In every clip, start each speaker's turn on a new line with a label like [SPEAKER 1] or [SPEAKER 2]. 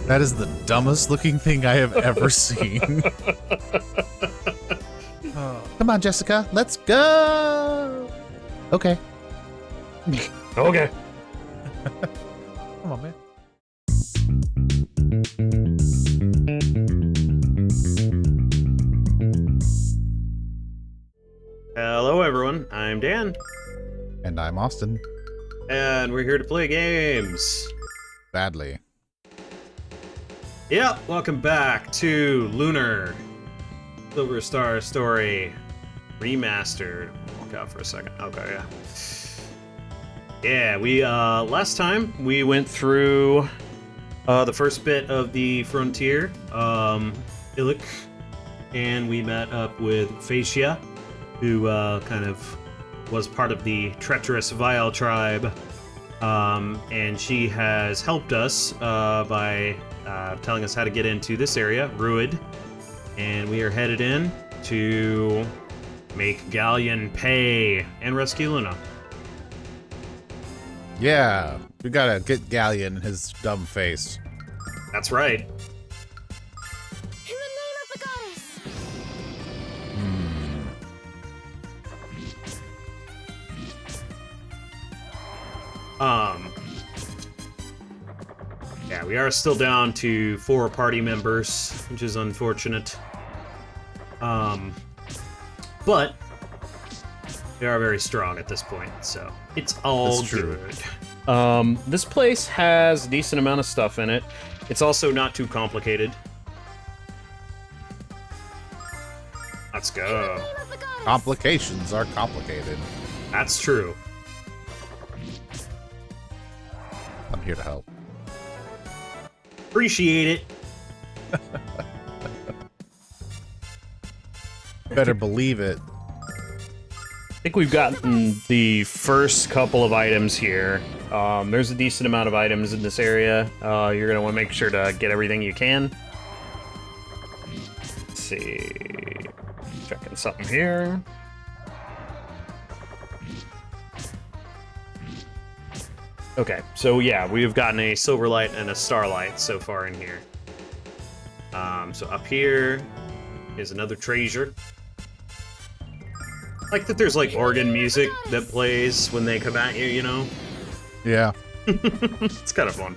[SPEAKER 1] That is the dumbest looking thing I have ever seen. Come on, Jessica, let's go. Okay.
[SPEAKER 2] Okay.
[SPEAKER 1] Come on, man.
[SPEAKER 2] Hello, everyone. I'm Dan,
[SPEAKER 1] And I'm Austin.
[SPEAKER 2] and we're here to play games.
[SPEAKER 1] Badly.
[SPEAKER 2] Yep, welcome back to Lunar, Silver Star Story Remastered. Walk out for a second. Okay, yeah. Yeah, we, last time we went through the first bit of the frontier, Illic, and we met up with Phaecia, who kind of was part of the treacherous Vile tribe, and she has helped us by telling us how to get into this area, Ruid, and we are headed in to make Ghaleon pay and rescue Luna.
[SPEAKER 1] Yeah, we gotta get Ghaleon in his dumb face.
[SPEAKER 2] That's right.
[SPEAKER 3] In the name of the goddess!
[SPEAKER 2] Yeah, we are still down to 4 party members, which is unfortunate. But they are very strong at this point, so it's all
[SPEAKER 1] That's true.
[SPEAKER 2] good. This place has a decent amount of stuff in it. It's also not too complicated. Let's go.
[SPEAKER 3] Name of the goddess!
[SPEAKER 1] Complications are complicated.
[SPEAKER 2] That's true.
[SPEAKER 1] I'm here to help.
[SPEAKER 2] Appreciate it.
[SPEAKER 1] Better believe it.
[SPEAKER 2] I think we've gotten the first couple of items here. There's a decent amount of items in this area. You're going to want to make sure to get everything you can. Let's see. Checking something here. Okay, so yeah, we've gotten a Silverlight and a Starlight so far in here. So up here is another treasure. I like that there's like organ music that plays when they come at you, you know?
[SPEAKER 1] Yeah,
[SPEAKER 2] It's kind of fun.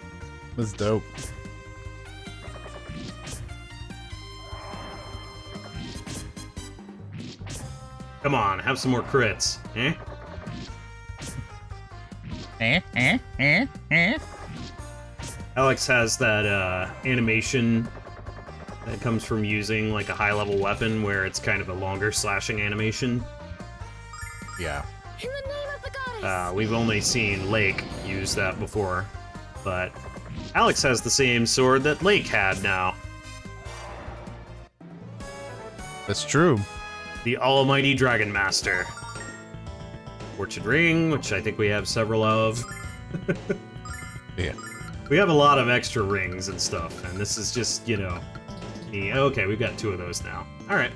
[SPEAKER 1] that's dope.
[SPEAKER 2] Come on, have some more crits, eh? Alex has that animation that comes from using like a high-level weapon where it's kind of a longer slashing animation.
[SPEAKER 1] Yeah.
[SPEAKER 3] In the name of the goddess!
[SPEAKER 2] We've only seen Lake use that before, but Alex has the same sword that Lake had now.
[SPEAKER 1] That's true.
[SPEAKER 2] The Almighty Dragon Master. Fortune Ring, which I think we have several of.
[SPEAKER 1] Yeah.
[SPEAKER 2] We have a lot of extra rings and stuff, and this is just, you know, me. Okay, we've got 2 of those now. Alright.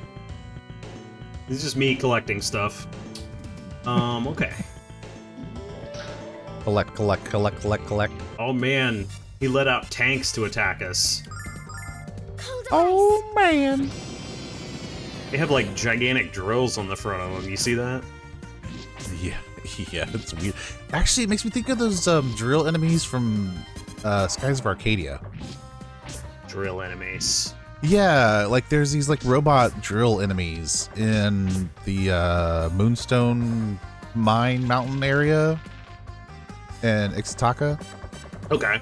[SPEAKER 2] This is just me collecting stuff. Okay.
[SPEAKER 1] Collect, collect, collect, collect, collect.
[SPEAKER 2] Oh man, he let out tanks to attack us.
[SPEAKER 3] Cold ice!
[SPEAKER 1] Oh, man.
[SPEAKER 2] They have like gigantic drills on the front of them, you see that?
[SPEAKER 1] Yeah, yeah, it's weird. Actually, it makes me think of those drill enemies from Skies of Arcadia.
[SPEAKER 2] Drill enemies.
[SPEAKER 1] Yeah, like there's these like robot drill enemies in the Moonstone Mine Mountain area in Ixtaka,
[SPEAKER 2] Okay.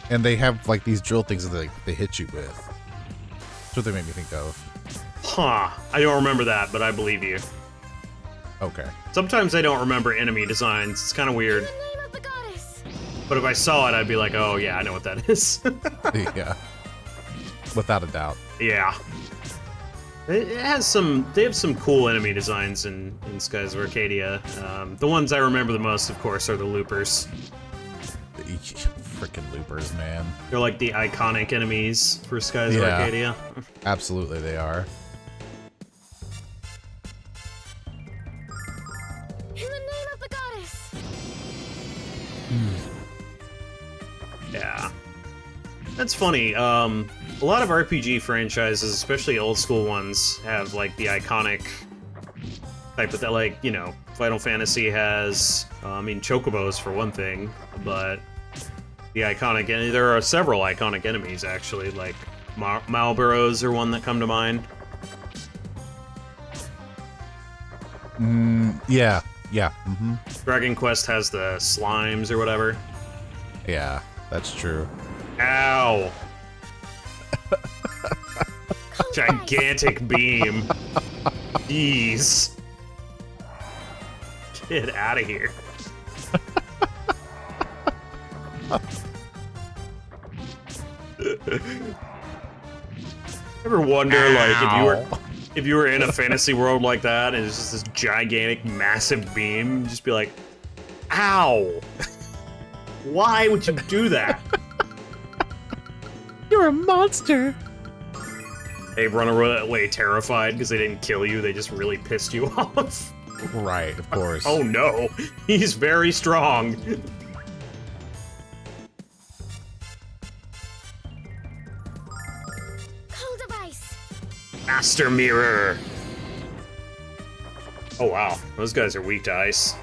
[SPEAKER 1] and they have like these drill things that they hit you with. That's what they made me think of.
[SPEAKER 2] Huh. I don't remember that, but I believe you.
[SPEAKER 1] Okay.
[SPEAKER 2] Sometimes I don't remember enemy designs. It's kind of
[SPEAKER 3] In
[SPEAKER 2] weird.
[SPEAKER 3] the name of the goddess!
[SPEAKER 2] But if I saw it, I'd be like, oh yeah, I know what that is.
[SPEAKER 1] Yeah. Without a doubt.
[SPEAKER 2] Yeah. It has some. They have some cool enemy designs in Skies of Arcadia. The ones I remember the most, of course, are the loopers.
[SPEAKER 1] Freaking loopers, man.
[SPEAKER 2] They're like the iconic enemies for Skies of
[SPEAKER 1] Yeah.
[SPEAKER 2] Arcadia.
[SPEAKER 1] Absolutely, they are.
[SPEAKER 3] In the name of the goddess!
[SPEAKER 2] That's funny. A lot of RPG franchises, especially old school ones, have like the iconic type of that. Like, you know, Final Fantasy has, I mean, Chocobos for one thing, but the iconic. There are several iconic enemies actually. Like Malboros are one that come to mind.
[SPEAKER 1] Yeah. Mm-hmm.
[SPEAKER 2] Dragon Quest has the slimes or whatever.
[SPEAKER 1] Yeah, that's true.
[SPEAKER 2] Ow! Gigantic beam. Jeez. Get out of here. Ever wonder, like, if you were in a fantasy world like that and it's just this gigantic, massive beam, just be like, ow! Why would you do that?
[SPEAKER 1] You're a monster.
[SPEAKER 2] They run away terrified because they didn't kill you, they just really pissed you off.
[SPEAKER 1] Right, of course.
[SPEAKER 2] Oh no, he's very strong.
[SPEAKER 3] Cold device.
[SPEAKER 2] Master Mirror. Oh wow, those guys are weak to ice.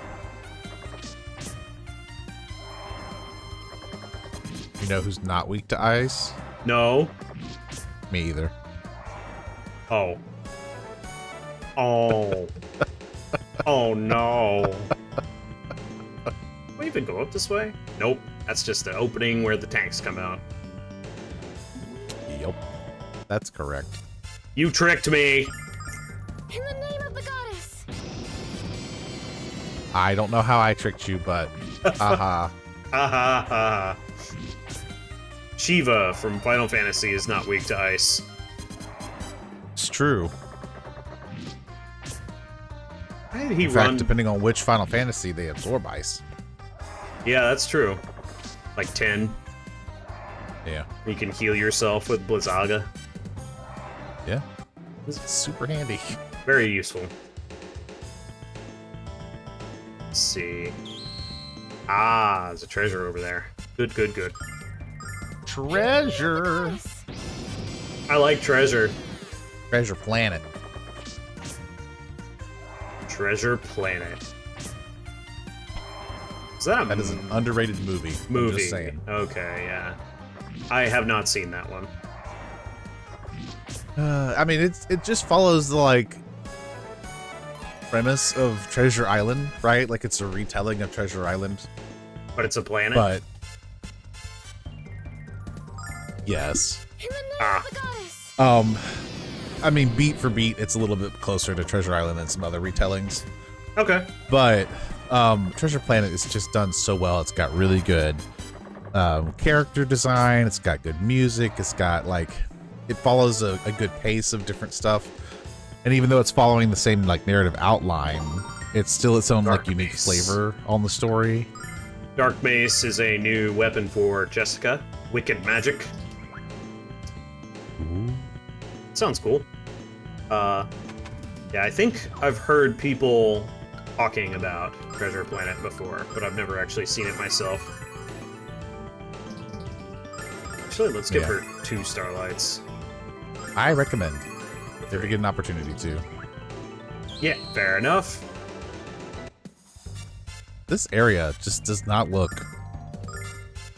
[SPEAKER 1] You know who's not weak to ice?
[SPEAKER 2] No.
[SPEAKER 1] Me either.
[SPEAKER 2] Oh. Oh. Oh no. Can we even go up this way? Nope. That's just the opening where the tanks come out.
[SPEAKER 1] Yep. That's correct.
[SPEAKER 2] You tricked me!
[SPEAKER 3] In the name of the goddess.
[SPEAKER 1] I don't know how I tricked you, but haha.
[SPEAKER 2] Ha ha ha. Shiva from Final Fantasy is not weak to ice.
[SPEAKER 1] It's true.
[SPEAKER 2] Why did he
[SPEAKER 1] In
[SPEAKER 2] run?
[SPEAKER 1] fact, depending on which Final Fantasy, they absorb ice.
[SPEAKER 2] Yeah, that's true. Like 10.
[SPEAKER 1] Yeah.
[SPEAKER 2] You can heal yourself with Blizzaga.
[SPEAKER 1] Yeah. This is super handy.
[SPEAKER 2] Very useful. Let's see. Ah, there's a treasure over there. Good, good, good.
[SPEAKER 1] Treasure.
[SPEAKER 3] Goddess.
[SPEAKER 2] I like treasure.
[SPEAKER 1] Treasure Planet.
[SPEAKER 2] Treasure Planet. Is that a
[SPEAKER 1] That is an underrated movie. I'm
[SPEAKER 2] movie?
[SPEAKER 1] just saying.
[SPEAKER 2] Okay, yeah. I have not seen that one.
[SPEAKER 1] I mean, it just follows the like premise of Treasure Island, right? Like it's a retelling of Treasure Island,
[SPEAKER 2] But it's a planet?
[SPEAKER 1] but yes.
[SPEAKER 3] In the name
[SPEAKER 2] Ah.
[SPEAKER 3] of the goddess.
[SPEAKER 1] I mean, beat for beat, it's a little bit closer to Treasure Island than some other retellings.
[SPEAKER 2] Okay.
[SPEAKER 1] But Treasure Planet is just done so well. It's got really good character design. It's got good music. It's got like it follows a good pace of different stuff. And even though it's following the same like narrative outline, it's still its own
[SPEAKER 2] Dark
[SPEAKER 1] like unique
[SPEAKER 2] Mace.
[SPEAKER 1] flavor on the story.
[SPEAKER 2] Dark Mace is a new weapon for Jessica. Wicked magic. Sounds cool. Yeah, I think I've heard people talking about Treasure Planet before, but I've never actually seen it myself. Actually, let's give
[SPEAKER 1] Yeah.
[SPEAKER 2] her 2 starlights.
[SPEAKER 1] I recommend if you ever get an opportunity to.
[SPEAKER 2] Yeah, fair enough.
[SPEAKER 1] This area just does not look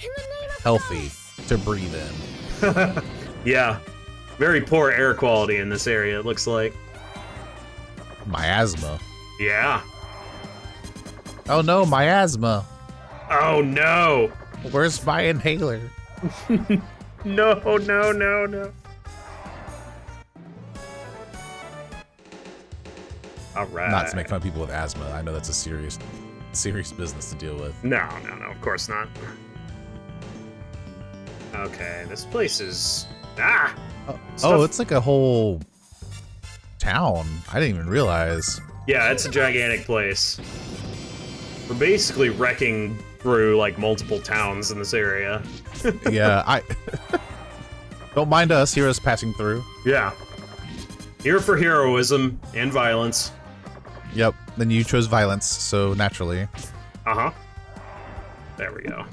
[SPEAKER 3] In the name of the
[SPEAKER 1] healthy
[SPEAKER 3] goddess.
[SPEAKER 1] to breathe in.
[SPEAKER 2] Yeah, very poor air quality in this area, it looks like.
[SPEAKER 1] Miasma.
[SPEAKER 2] Yeah.
[SPEAKER 1] Oh no, miasma.
[SPEAKER 2] Oh no!
[SPEAKER 1] Where's my inhaler?
[SPEAKER 2] No, no, no, no. Alright.
[SPEAKER 1] Not to make fun of people with asthma. I know that's a serious business to deal with.
[SPEAKER 2] No, no, no, of course not. Okay, this place is... Ah!
[SPEAKER 1] Oh,
[SPEAKER 2] Stuff-
[SPEAKER 1] it's like a whole town. I didn't even realize.
[SPEAKER 2] Yeah, it's a gigantic place. We're basically wrecking through, like, multiple towns in this area.
[SPEAKER 1] Yeah, I don't mind us heroes passing through.
[SPEAKER 2] Yeah. Here for heroism and violence.
[SPEAKER 1] Yep. Then you chose violence, so naturally.
[SPEAKER 2] Uh-huh. There we go.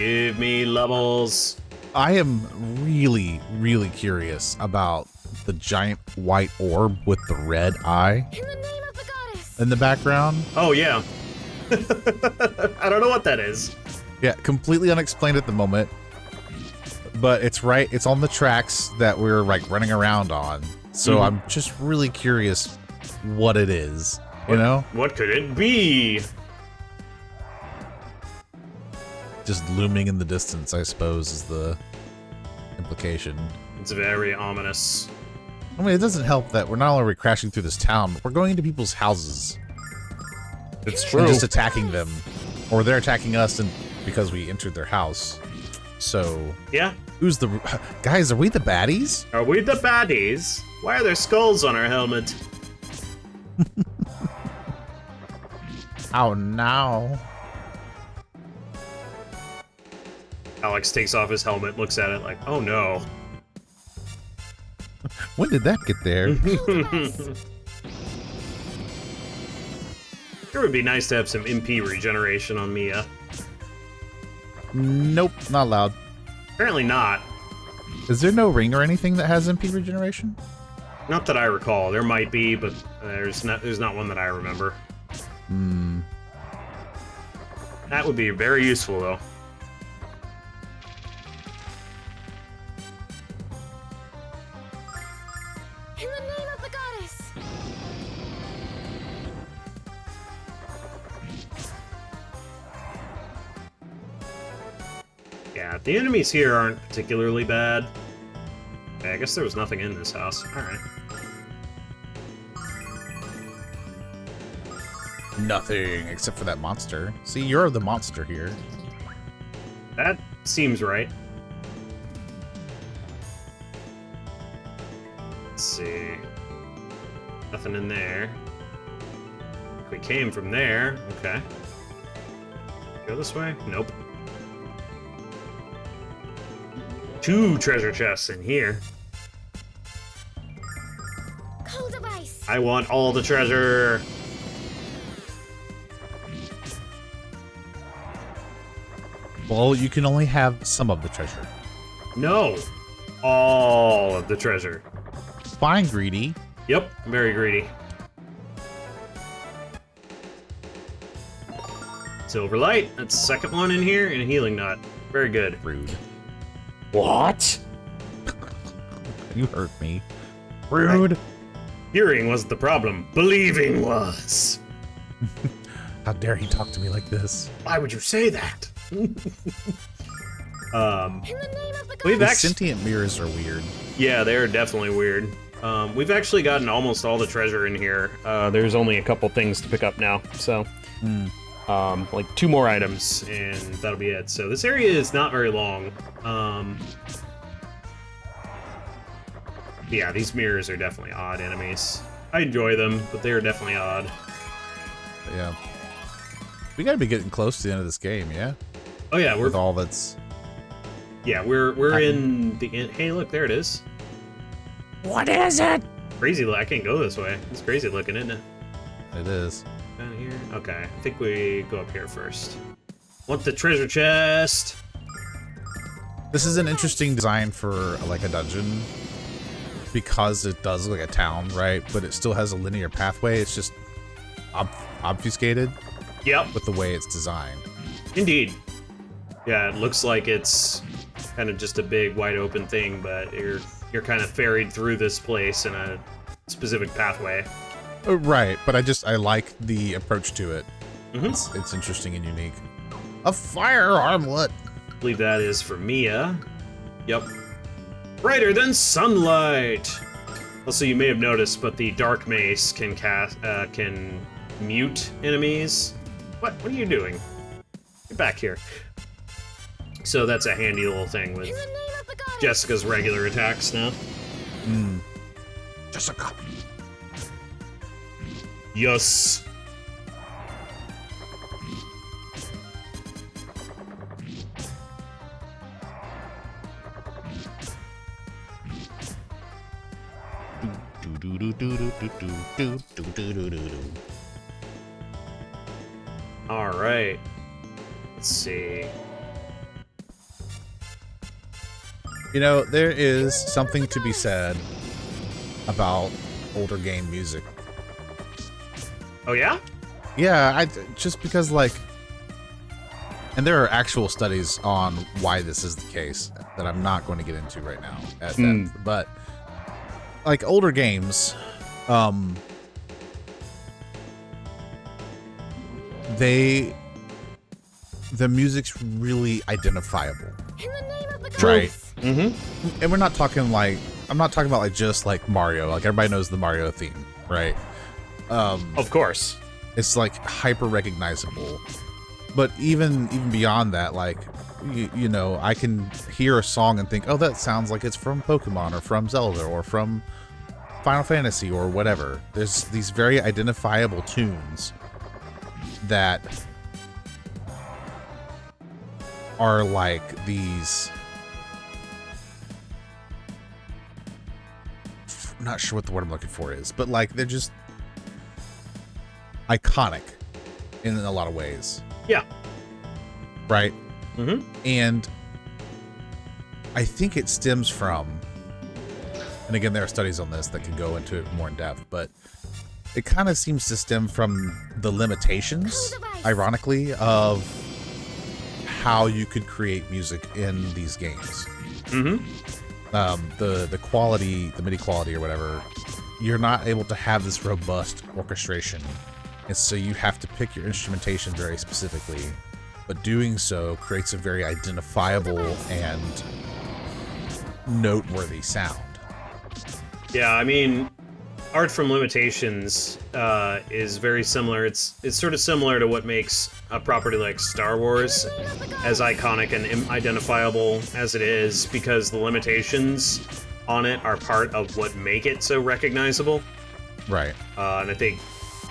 [SPEAKER 2] Give me levels.
[SPEAKER 1] I am really, really curious about the giant white orb with the red eye
[SPEAKER 3] In the name of the goddess.
[SPEAKER 1] in the background.
[SPEAKER 2] Oh, yeah. I don't know what that is.
[SPEAKER 1] Yeah, completely unexplained at the moment. But it's on the tracks that we're like running around on. So I'm just really curious what it is, you know?
[SPEAKER 2] What could it be?
[SPEAKER 1] Just looming in the distance, I suppose, is the implication.
[SPEAKER 2] It's very ominous.
[SPEAKER 1] I mean, it doesn't help that we're not only crashing through this town, but we're going into people's houses
[SPEAKER 2] It's
[SPEAKER 1] and just attacking them. Or they're attacking us and because we entered their house. So,
[SPEAKER 2] Yeah.
[SPEAKER 1] who's the... Guys, are we the baddies?
[SPEAKER 2] Are we the baddies? Why are there skulls on our helmet?
[SPEAKER 1] Oh, no.
[SPEAKER 2] Alex takes off his helmet, looks at it like, oh no.
[SPEAKER 1] When did that get there?
[SPEAKER 2] It would be nice to have some MP regeneration on Mia.
[SPEAKER 1] Nope, not allowed.
[SPEAKER 2] Apparently not.
[SPEAKER 1] Is there no ring or anything that has MP regeneration?
[SPEAKER 2] Not that I recall. There might be, but there's not one that I remember. That would be very useful, though.
[SPEAKER 3] In the name of the goddess.
[SPEAKER 2] Yeah, the enemies here aren't particularly bad. Okay, I guess there was nothing in this house. Alright.
[SPEAKER 1] Nothing, except for that monster. See, you're the monster here.
[SPEAKER 2] That seems right. Let's see. Nothing in there. We came from there. Okay. Go this way? Nope. 2 treasure chests in here.
[SPEAKER 3] Cold device.
[SPEAKER 2] I want all the treasure.
[SPEAKER 1] Well, you can only have some of the treasure.
[SPEAKER 2] No. All of the treasure.
[SPEAKER 1] Fine, greedy.
[SPEAKER 2] Yep, very greedy. Silver light. That's the second one in here, and a healing nut. Very good.
[SPEAKER 1] Rude.
[SPEAKER 2] What?
[SPEAKER 1] You hurt me. Rude.
[SPEAKER 2] Hearing wasn't the problem. Believing was.
[SPEAKER 1] How dare he talk to me like this?
[SPEAKER 2] Why would you say that?
[SPEAKER 3] In the name of the
[SPEAKER 2] We've
[SPEAKER 3] goddess.
[SPEAKER 1] These sentient mirrors are weird.
[SPEAKER 2] Yeah, they're definitely weird. We've actually gotten almost all the treasure in here. There's only a couple things to pick up now, so like 2 more items, and that'll be it. So this area is not very long. Yeah, these mirrors are definitely odd enemies. I enjoy them, but they're definitely odd.
[SPEAKER 1] But yeah. We gotta be getting close to the end of this game, yeah?
[SPEAKER 2] Oh yeah,
[SPEAKER 1] With all that's...
[SPEAKER 2] we're in the end. Hey, look, there it is.
[SPEAKER 1] What is it?
[SPEAKER 2] Crazy. I can't go this way. It's crazy looking, isn't it?
[SPEAKER 1] It is.
[SPEAKER 2] Down here? Okay, I think we go up here first. Want the treasure chest?
[SPEAKER 1] This is an interesting design for like a dungeon because it does look like a town, right? But it still has a linear pathway. It's just obfuscated
[SPEAKER 2] Yep,
[SPEAKER 1] with the way it's designed.
[SPEAKER 2] indeed. Yeah, it looks like it's kind of just a big wide open thing, but you're kind of ferried through this place in a specific pathway.
[SPEAKER 1] Right, but I like the approach to it.
[SPEAKER 2] Mhm.
[SPEAKER 1] It's interesting and unique. A fire armlet.
[SPEAKER 2] I believe that is for Mia. Yep. Brighter than sunlight. Also, you may have noticed, but the dark mace can can mute enemies. What are you doing? Get back here. So that's a handy little thing with
[SPEAKER 3] In the name of the goddess.
[SPEAKER 2] Jessica's regular attacks now.
[SPEAKER 1] Jessica.
[SPEAKER 2] Yes. All right. Let's see.
[SPEAKER 1] You know, there is something to be said about older game music.
[SPEAKER 2] Oh yeah?
[SPEAKER 1] Yeah, just because, like, and there are actual studies on why this is the case that I'm not going to get into right now at depth, but like older games, the music's really identifiable,
[SPEAKER 3] In the name of the
[SPEAKER 1] right?
[SPEAKER 3] goddess.
[SPEAKER 2] Mm-hmm.
[SPEAKER 1] And we're not talking like, I'm not talking about like just like Mario, like everybody knows the Mario theme, right?
[SPEAKER 2] Of course.
[SPEAKER 1] It's like hyper recognizable, but even beyond that, like you know, I can hear a song and think, oh, that sounds like it's from Pokemon or from Zelda or from Final Fantasy or whatever. There's these very identifiable tunes that are like these, I'm not sure what the word I'm looking for is, but like they're just iconic in a lot of ways.
[SPEAKER 2] Yeah.
[SPEAKER 1] Right?
[SPEAKER 2] Mm-hmm.
[SPEAKER 1] And I think it stems from, and again, there are studies on this that can go into it more in depth, but it kind of seems to stem from the limitations, ironically, of how you could create music in these games.
[SPEAKER 2] Mm-hmm.
[SPEAKER 1] The quality, the MIDI quality or whatever, you're not able to have this robust orchestration. And so you have to pick your instrumentation very specifically, but doing so creates a very identifiable and noteworthy sound.
[SPEAKER 2] Yeah, I mean, art from limitations is very similar. It's sort of similar to what makes a property like Star Wars as iconic and identifiable as it is, because the limitations on it are part of what make it so recognizable.
[SPEAKER 1] Right.
[SPEAKER 2] And I think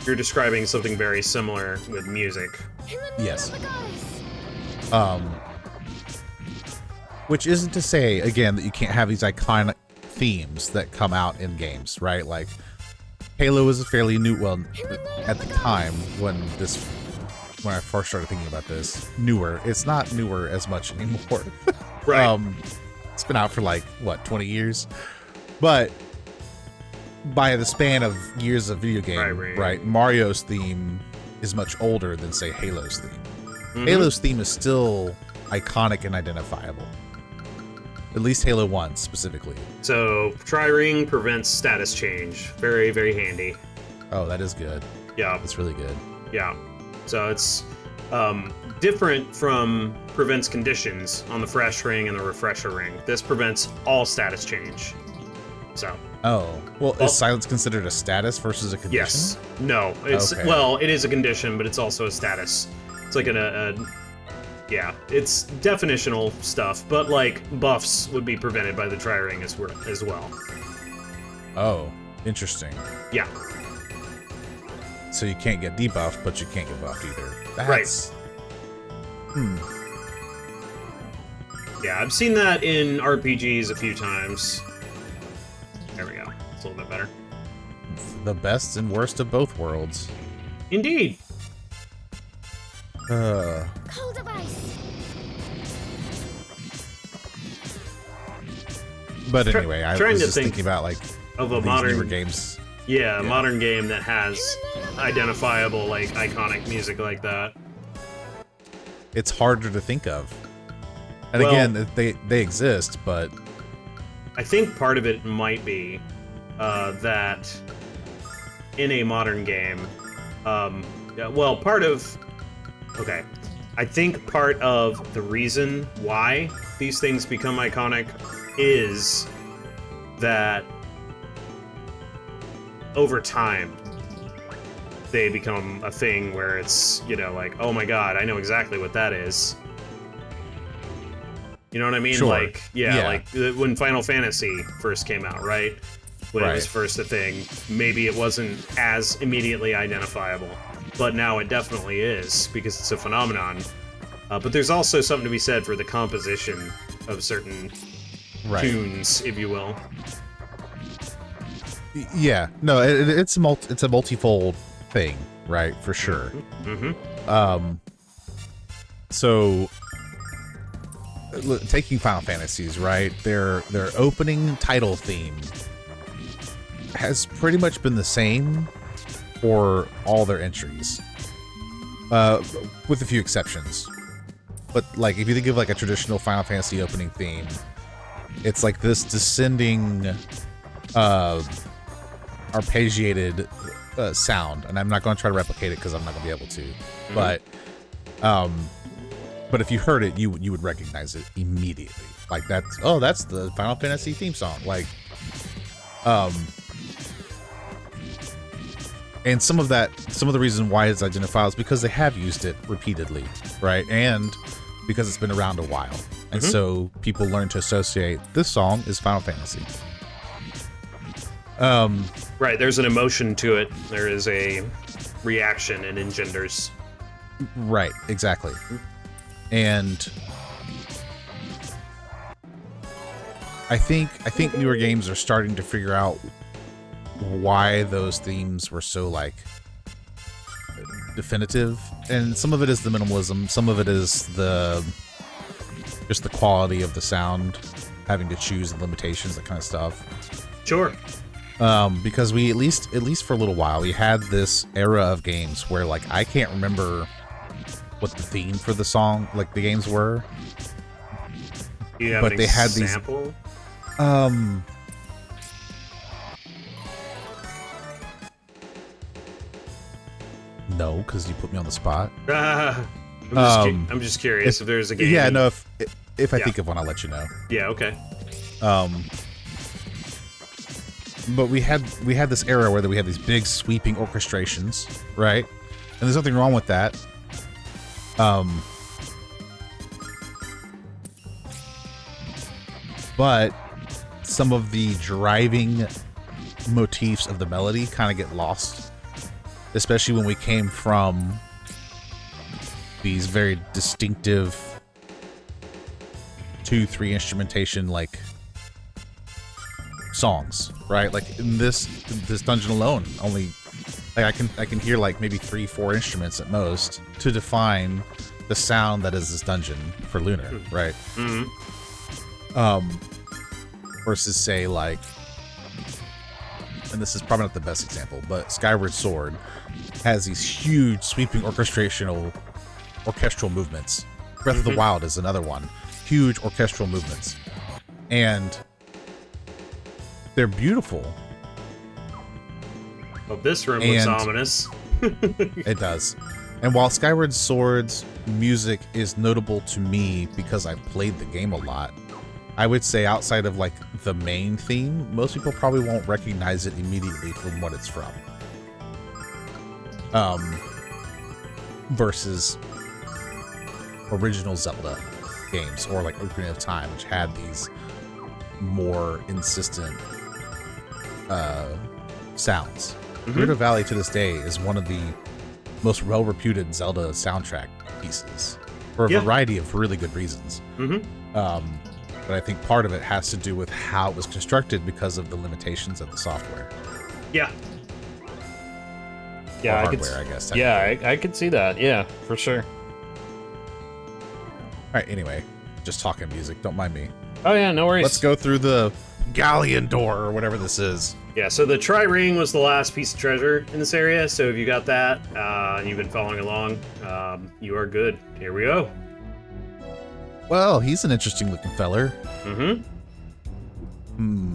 [SPEAKER 2] you're describing something very similar with music.
[SPEAKER 1] Yes. Which isn't to say, again, that you can't have these iconic themes that come out in games, right? Like, Halo is a fairly new, well, at the time when I first started thinking about this, newer. It's not newer as much anymore.
[SPEAKER 2] Right.
[SPEAKER 1] It's been out for like, what, 20 years? But by the span of years of video game, right, Mario's theme is much older than, say, Halo's theme.
[SPEAKER 2] Mm-hmm.
[SPEAKER 1] Halo's theme is still iconic and identifiable. At least Halo 1 specifically.
[SPEAKER 2] So, tri-ring prevents status change. Very, very handy.
[SPEAKER 1] Oh, that is good.
[SPEAKER 2] Yeah.
[SPEAKER 1] That's really good.
[SPEAKER 2] Yeah. So it's different from prevents conditions on the fresh ring and the refresher ring. This prevents all status change. So.
[SPEAKER 1] Oh. Well, is silence considered a status versus a condition?
[SPEAKER 2] Yes. No. It's
[SPEAKER 1] okay.
[SPEAKER 2] Well, it is a condition, but it's also a status. It's like yeah, it's definitional stuff, but like buffs would be prevented by the tri-ring as well.
[SPEAKER 1] Oh, interesting.
[SPEAKER 2] Yeah.
[SPEAKER 1] So you can't get debuffed, but you can't get buffed either.
[SPEAKER 2] Right. Yeah, I've seen that in RPGs a few times. There we go. It's a little bit better.
[SPEAKER 1] The best and worst of both worlds.
[SPEAKER 2] Indeed.
[SPEAKER 3] Cold device.
[SPEAKER 1] But anyway, I was just thinking about like
[SPEAKER 2] of a
[SPEAKER 1] these
[SPEAKER 2] modern
[SPEAKER 1] newer games.
[SPEAKER 2] Yeah, a modern game that has identifiable, like, iconic music like that.
[SPEAKER 1] It's harder to think of. And
[SPEAKER 2] Well,
[SPEAKER 1] again, they exist, but
[SPEAKER 2] I think part of it might be that in a modern game, okay, I think part of the reason why these things become iconic is that over time they become a thing where it's, you know, like, oh my god, I know exactly what that is. You know what I mean?
[SPEAKER 1] Sure.
[SPEAKER 2] Like,
[SPEAKER 1] Yeah.
[SPEAKER 2] like when Final Fantasy first came out, right? When it was first a thing, maybe it wasn't as immediately identifiable, but now it definitely is, because it's a phenomenon. But there's also something to be said for the composition of certain tunes, if you will.
[SPEAKER 1] Yeah, no, it's a multifold thing, right? For sure.
[SPEAKER 2] Mm-hmm.
[SPEAKER 1] So taking Final Fantasies, right? Their opening title theme has pretty much been the same for all their entries, with a few exceptions. But like, if you think of like a traditional Final Fantasy opening theme, it's like this descending, arpeggiated sound, and I'm not going to try to replicate it because I'm not going to be able to. But if you heard it, you would recognize it immediately. Like that's the Final Fantasy theme song. Like, and some of the reason why it's identifiable is because they have used it repeatedly, right? And because it's been around a while, and so people learn to associate this song is Final Fantasy.
[SPEAKER 2] Right, there's an emotion to it. There is a reaction it engenders.
[SPEAKER 1] Right, exactly. And I think newer games are starting to figure out why those themes were so like definitive, and some of it is the minimalism, some of it is just the quality of the sound, having to choose the limitations, that kind of stuff.
[SPEAKER 2] Sure.
[SPEAKER 1] Because we at least for a little while we had this era of games where like I can't remember what the theme for the song, like the games were.
[SPEAKER 2] But they had these.
[SPEAKER 1] No, because you put me on the spot.
[SPEAKER 2] I'm just curious if there's a game.
[SPEAKER 1] Yeah, no. If I think of one, I'll let you know.
[SPEAKER 2] Yeah. Okay.
[SPEAKER 1] But we had this era where we had these big sweeping orchestrations, right? And there's nothing wrong with that. But some of the driving motifs of the melody kind of get lost, especially when we came from these very distinctive 2-3 instrumentation like songs, right? Like in this dungeon alone, only like I can hear like maybe 3-4 instruments at most to define the sound that is this dungeon for Lunar, right? Versus say like, and this is probably not the best example, but Skyward Sword has these huge sweeping orchestral movements. Breath of the Wild is another one. Huge orchestral movements. And they're beautiful.
[SPEAKER 2] Well, this room looks ominous.
[SPEAKER 1] It does. And while Skyward Sword's music is notable to me because I've played the game a lot, I would say outside of like the main theme, most people probably won't recognize it immediately from what it's from. Versus original Zelda games or like Ocarina of Time, which had these more insistent sounds. Gerudo Valley to this day is one of the most well-reputed Zelda soundtrack pieces for a variety of really good reasons. But I think part of it has to do with how it was constructed because of the limitations of the software.
[SPEAKER 4] Yeah,
[SPEAKER 1] or hardware, I guess.
[SPEAKER 4] Yeah, I could see that. Yeah, for sure.
[SPEAKER 1] All right, anyway, just talking music. Don't mind me.
[SPEAKER 4] Oh, yeah, no worries.
[SPEAKER 1] Let's go through the Ghaleon door or whatever this is.
[SPEAKER 2] Yeah, so the Tri-Ring was the last piece of treasure in this area, so if you got that, and you've been following along, you are good. Here we go.
[SPEAKER 1] Well, he's an interesting looking feller.
[SPEAKER 2] Mm-hmm.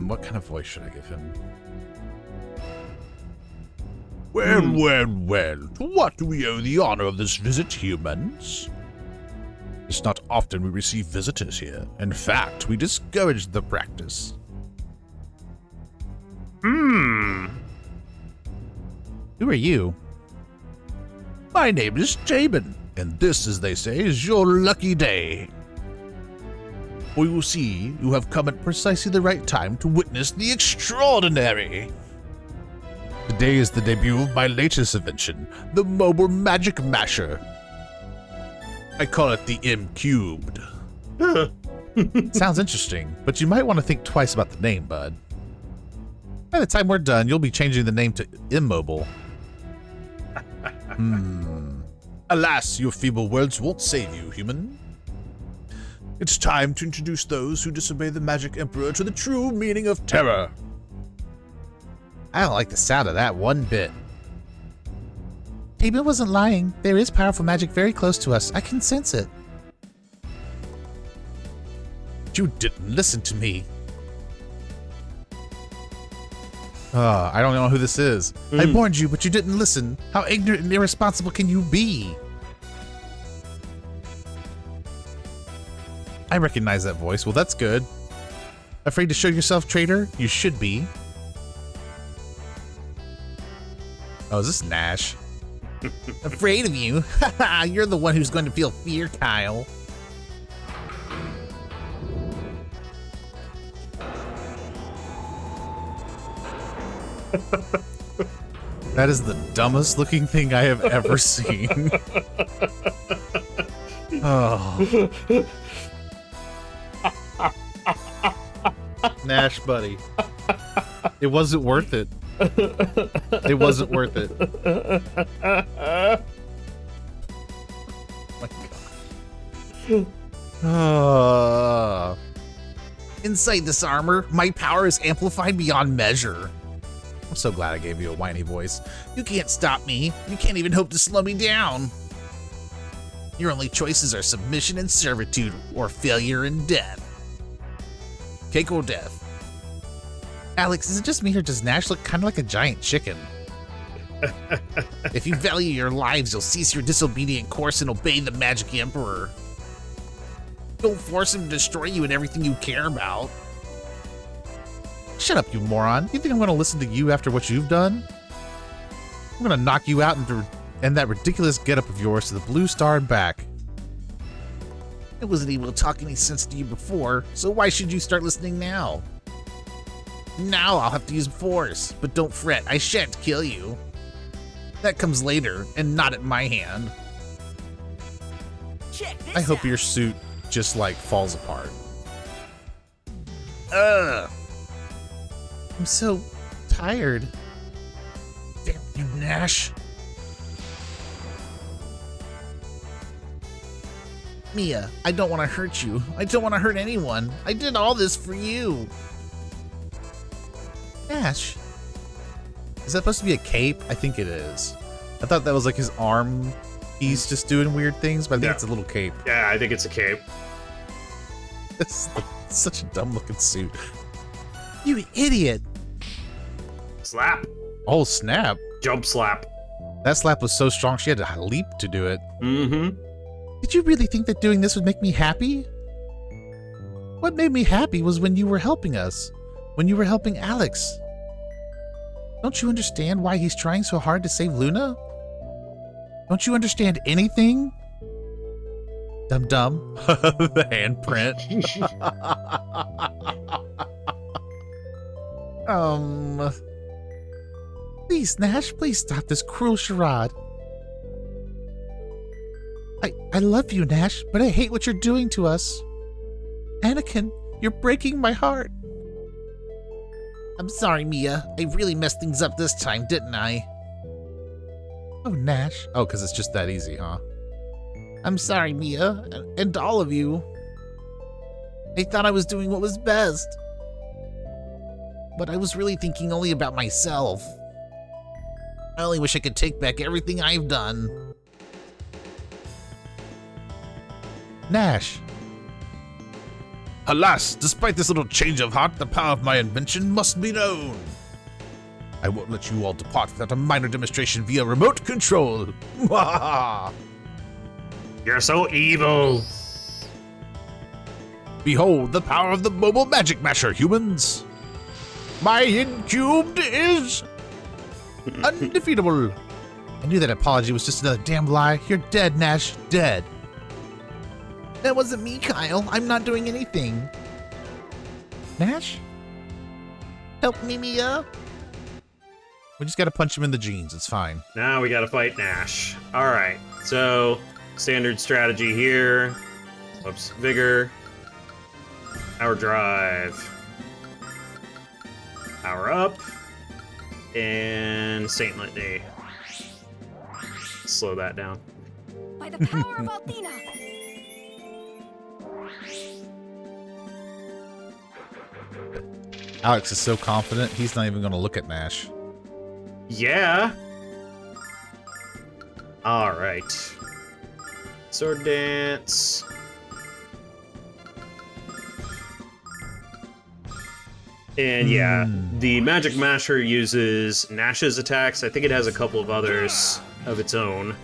[SPEAKER 1] What kind of voice should I give him? Well, to what do we owe the honor of this visit, humans? It's not often we receive visitors here. In fact, we discourage the practice. Who are you? My name is Jabin, and this, as they say, is your lucky day. For you see, you have come at precisely the right time to witness the extraordinary. Today is the debut of my latest invention, the Mobile Magic Masher. I call it the M-Cubed. Sounds interesting, but you might want to think twice about the name, bud. By the time we're done, you'll be changing the name to Immobile. Alas, your feeble words won't save you, human. It's time to introduce those who disobey the Magic Emperor to the true meaning of terror. I don't like the sound of that one bit. Taba wasn't lying. There is powerful magic very close to us. I can sense it. You didn't listen to me. I don't know who this is. I warned you, but you didn't listen. How ignorant and irresponsible can you be? I recognize that voice. Well, that's good. Afraid to show yourself, traitor? You should be. Oh, is this Nash? Afraid of you? Haha, you're the one who's going to feel fear, Kyle. That is the dumbest looking thing I have ever seen. Oh. Nash, buddy. It wasn't worth it. It wasn't worth it. Oh my god. Inside this armor, my power is amplified beyond measure. I'm so glad I gave you a whiny voice. You can't stop me. You can't even hope to slow me down. Your only choices are submission and servitude, or failure and death. Cake or death. Alex, is it just me or does Nash look kind of like a giant chicken? If you value your lives, you'll cease your disobedient course and obey the Magic Emperor. Don't force him to destroy you and everything you care about. Shut up, you moron. You think I'm going to listen to you after what you've done? I'm going to knock you out and that ridiculous getup of yours to the Blue Star and back. I wasn't able to talk any sense to you before, so why should you start listening now? Now I'll have to use force, but don't fret, I shan't kill you. That comes later, and not at my hand. I hope your suit just, like, falls apart. Ugh. I'm so tired. Damn you, Nash. Mia, I don't want to hurt you. I don't want to hurt anyone. I did all this for you. Nash. Is that supposed to be a cape? I think it is. I thought that was like his arm. He's just doing weird things, but I think it's a little cape.
[SPEAKER 2] Yeah, I think it's a cape.
[SPEAKER 1] It's such a dumb looking suit. You idiot.
[SPEAKER 2] Slap.
[SPEAKER 1] Oh, snap.
[SPEAKER 2] Jump slap.
[SPEAKER 1] That slap was so strong she had to leap to do it.
[SPEAKER 2] Mm-hmm.
[SPEAKER 1] Did you really think that doing this would make me happy? What made me happy was when you were helping us. When you were helping Alex. Don't you understand why he's trying so hard to save Luna? Don't you understand anything? Dum-dum. The handprint. Please, Nash, please stop this cruel charade. I love you, Nash, but I hate what you're doing to us. Anakin, you're breaking my heart. I'm sorry, Mia. I really messed things up this time, didn't I? Oh, Nash. Oh, because it's just that easy, huh? I'm sorry, Mia, and all of you. I thought I was doing what was best. But I was really thinking only about myself. I only wish I could take back everything I've done. Nash. Alas, despite this little change of heart, the power of my invention must be known. I won't let you all depart without a minor demonstration via remote control.
[SPEAKER 2] You're so evil.
[SPEAKER 1] Behold the power of the mobile magic masher, humans. My incubed is undefeatable. I knew that apology was just another damn lie. You're dead, Nash. Dead. That wasn't me, Kyle. I'm not doing anything. Nash? Help me, Mia. We just gotta punch him in the jeans. It's fine.
[SPEAKER 2] Now we gotta fight Nash. Alright, so standard strategy here. Whoops. Vigor. Power drive. Power up. And Saintlet Day. Slow that down.
[SPEAKER 3] By the power of Althena.
[SPEAKER 1] Alex is so confident, he's not even going to look at Nash.
[SPEAKER 2] Yeah. All right. Sword dance. And yeah, the Magic Masher uses Nash's attacks. I think it has a couple of others of its own.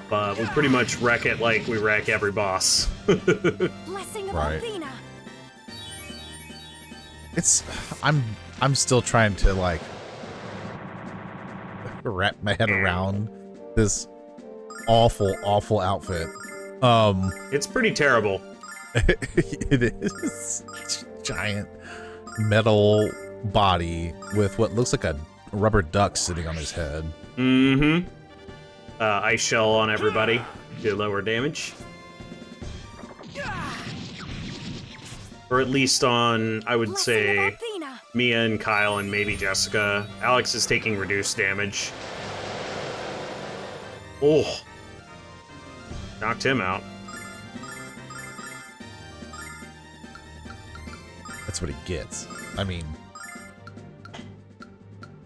[SPEAKER 2] But we pretty much wreck it like we wreck every boss.
[SPEAKER 3] Blessing of
[SPEAKER 1] Right.
[SPEAKER 3] Athena.
[SPEAKER 1] I'm still trying to like wrap my head around this awful outfit.
[SPEAKER 2] It's pretty terrible.
[SPEAKER 1] It is giant metal body with what looks like a rubber duck sitting on his head.
[SPEAKER 2] Mm-hmm. Ice shell on everybody to lower damage. Or at least on, I would
[SPEAKER 3] Blessing of
[SPEAKER 2] say,
[SPEAKER 3] Athena.
[SPEAKER 2] Mia and Kyle and maybe Jessica. Alex is taking reduced damage. Oh. Knocked him out.
[SPEAKER 1] That's what he gets. I mean,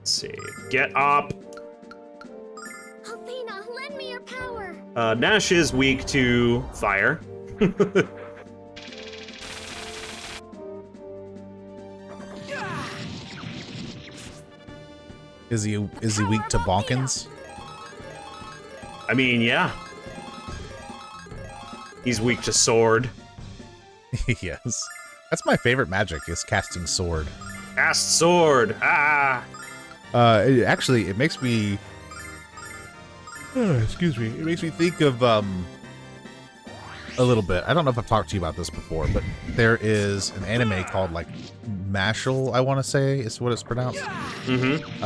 [SPEAKER 2] Let's see. Get up.
[SPEAKER 3] Athena, lend me your power.
[SPEAKER 2] Nash is weak to fire.
[SPEAKER 1] is he weak to bonkins?
[SPEAKER 2] I mean, yeah. He's weak to sword.
[SPEAKER 1] Yes. That's my favorite magic, is casting sword.
[SPEAKER 2] Cast sword. Ah.
[SPEAKER 1] It makes me excuse me. It makes me think of a little bit. I don't know if I've talked to you about this before, but there is an anime called like Mashal, I want to say is what it's pronounced.
[SPEAKER 2] Mm-hmm.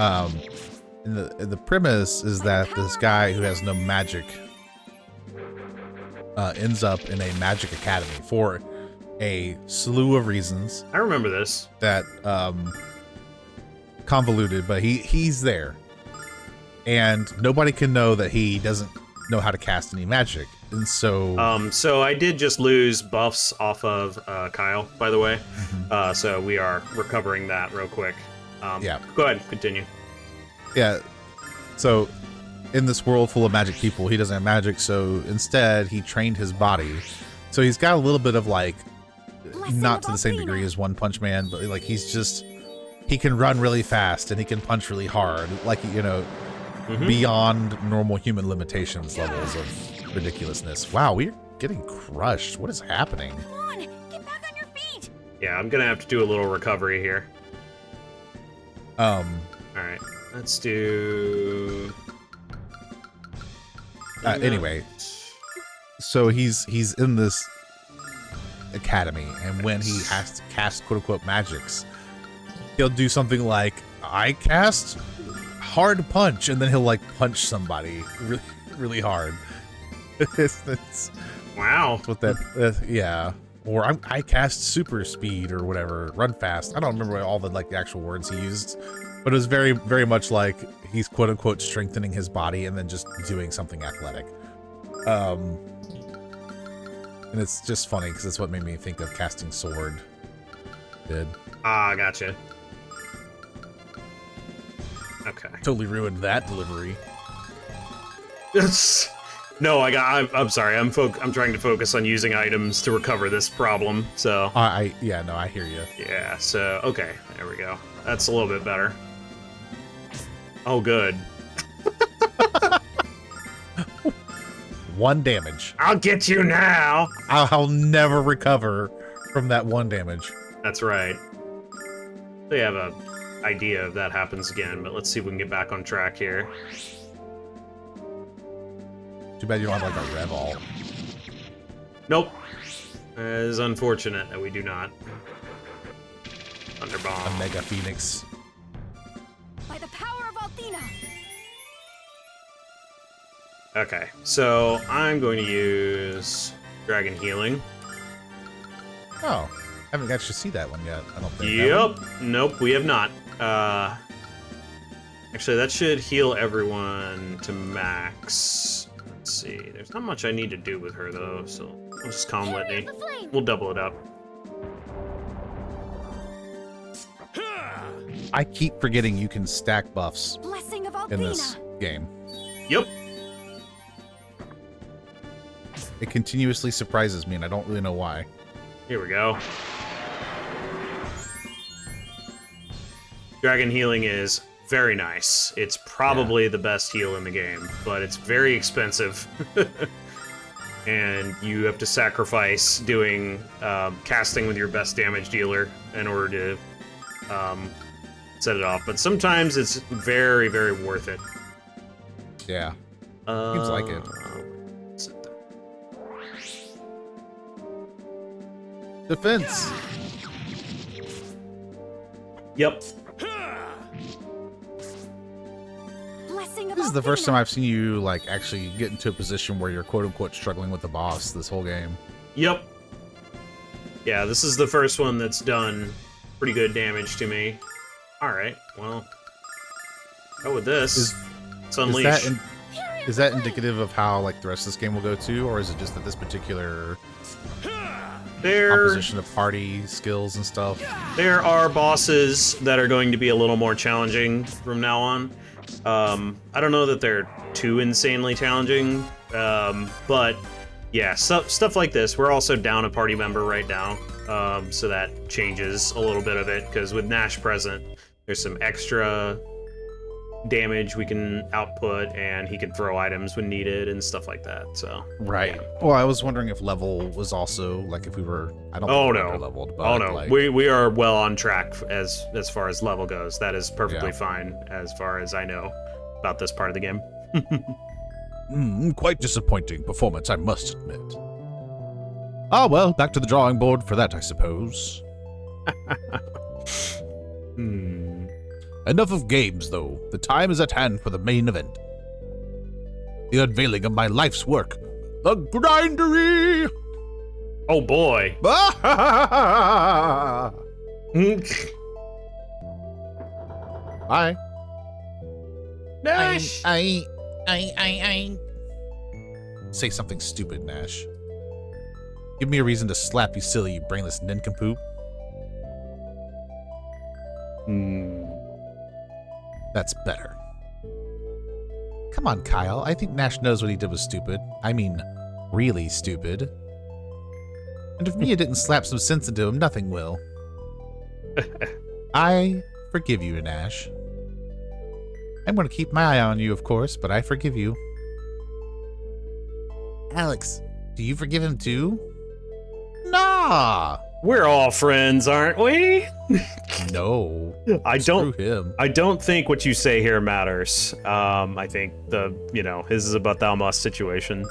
[SPEAKER 1] And the premise is that this guy who has no magic ends up in a magic academy for a slew of reasons
[SPEAKER 2] I remember this.
[SPEAKER 1] that convoluted, but he's there, and nobody can know that he doesn't know how to cast any magic, and so
[SPEAKER 2] So I did just lose buffs off of Kyle, by the way. So we are recovering that real quick.
[SPEAKER 1] Yeah.
[SPEAKER 2] Go ahead, continue.
[SPEAKER 1] yeah, so in this world full of magic people, he doesn't have magic, so instead he trained his body, so he's got a little bit of like, not to the same degree as One Punch Man, but like he can run really fast and he can punch really hard, like, you know, beyond normal human limitations levels of ridiculousness. Wow, we're getting crushed. What is happening?
[SPEAKER 3] Come on, get back on your feet.
[SPEAKER 2] Yeah, I'm gonna have to do a little recovery here. All right, let's do.
[SPEAKER 1] Anyway, so he's in this academy, and when he has to cast quote unquote magics, he'll do something like, I cast hard punch, and then he'll like punch somebody really, really hard. That's
[SPEAKER 2] Wow.
[SPEAKER 1] what that yeah. Or I cast super speed or whatever, run fast. I don't remember all the like the actual words he used, but it was very, very much like he's quote unquote strengthening his body and then just doing something athletic. And it's just funny because it's what made me think of casting sword. Did
[SPEAKER 2] Ah, gotcha. Okay.
[SPEAKER 1] totally ruined that delivery.
[SPEAKER 2] No, I'm sorry. I'm trying to focus on using items to recover this problem. So
[SPEAKER 1] Yeah, no, I hear you.
[SPEAKER 2] yeah. So okay, there we go. That's a little bit better. Oh, good.
[SPEAKER 1] 1 damage.
[SPEAKER 2] I'll get you now.
[SPEAKER 1] I'll never recover from that 1 damage.
[SPEAKER 2] That's right. They have a idea if that happens again, but let's see if we can get back on track here.
[SPEAKER 1] Too bad you don't have like a rev all.
[SPEAKER 2] Nope. It is unfortunate that we do not. Thunderbomb.
[SPEAKER 1] A Mega Phoenix.
[SPEAKER 3] By the power of Athena.
[SPEAKER 2] Okay, so I'm going to use Dragon Healing.
[SPEAKER 1] Oh, haven't got to see that one yet. I don't think.
[SPEAKER 2] Yep. Nope, we have not. Actually, that should heal everyone to max. Let's see. There's not much I need to do with her, though, so we'll just Calm Litany.
[SPEAKER 3] The flame.
[SPEAKER 2] We'll double it up.
[SPEAKER 1] I keep forgetting you can stack buffs
[SPEAKER 3] Blessing of
[SPEAKER 1] in
[SPEAKER 3] Althena.
[SPEAKER 1] this game.
[SPEAKER 2] Yep.
[SPEAKER 1] It continuously surprises me, and I don't really know why.
[SPEAKER 2] Here we go. Dragon healing is very nice. It's probably the best heal in the game, but it's very expensive. And you have to sacrifice doing casting with your best damage dealer in order to set it off. But sometimes it's very, very worth it.
[SPEAKER 1] Yeah. Seems like it. Defense.
[SPEAKER 2] Yep.
[SPEAKER 3] Blessing of
[SPEAKER 1] This is the first
[SPEAKER 3] Althena.
[SPEAKER 1] time I've seen you like actually get into a position where you're quote unquote struggling with the boss this whole game.
[SPEAKER 2] Yep. Yeah, this is the first one that's done pretty good damage to me. Alright, well. Go with this. Let's unleash.
[SPEAKER 1] Is that indicative of how like the rest of this game will go too, or is it just that this particular composition of party skills and stuff?
[SPEAKER 2] There are bosses that are going to be a little more challenging from now on. I don't know that they're too insanely challenging, but yeah, stuff like this. We're also down a party member right now, so that changes a little bit of it, because with Nash present, there's some extra damage we can output, and he can throw items when needed and stuff like that. So
[SPEAKER 1] Right. Well, I was wondering if level was also like if we were. I don't.
[SPEAKER 2] Oh,
[SPEAKER 1] think
[SPEAKER 2] no.
[SPEAKER 1] we're under-leveled, but
[SPEAKER 2] oh no,
[SPEAKER 1] like,
[SPEAKER 2] we are well on track as far as level goes. That is perfectly
[SPEAKER 1] Yeah.
[SPEAKER 2] fine as far as I know about this part of the game.
[SPEAKER 1] quite disappointing performance, I must admit. Ah, well, back to the drawing board for that, I suppose. Enough of games, though. The time is at hand for the main event. The unveiling of my life's work. The Grindery!
[SPEAKER 2] Oh boy.
[SPEAKER 1] Bye.
[SPEAKER 2] Nash.
[SPEAKER 1] Say something stupid, Nash. Give me a reason to slap you silly, you brainless nincompoop. That's better. Come on, Kyle. I think Nash knows what he did was stupid. I mean, really stupid. And if Mia didn't slap some sense into him, nothing will. I forgive you, Nash. I'm going to keep my eye on you, of course, but I forgive you. Alex, do you forgive him too? Nah!
[SPEAKER 2] We're all friends, aren't we?
[SPEAKER 1] No.
[SPEAKER 2] I
[SPEAKER 1] Screw
[SPEAKER 2] don't.
[SPEAKER 1] him.
[SPEAKER 2] I don't think what you say here matters. I think his is a but thou must situation.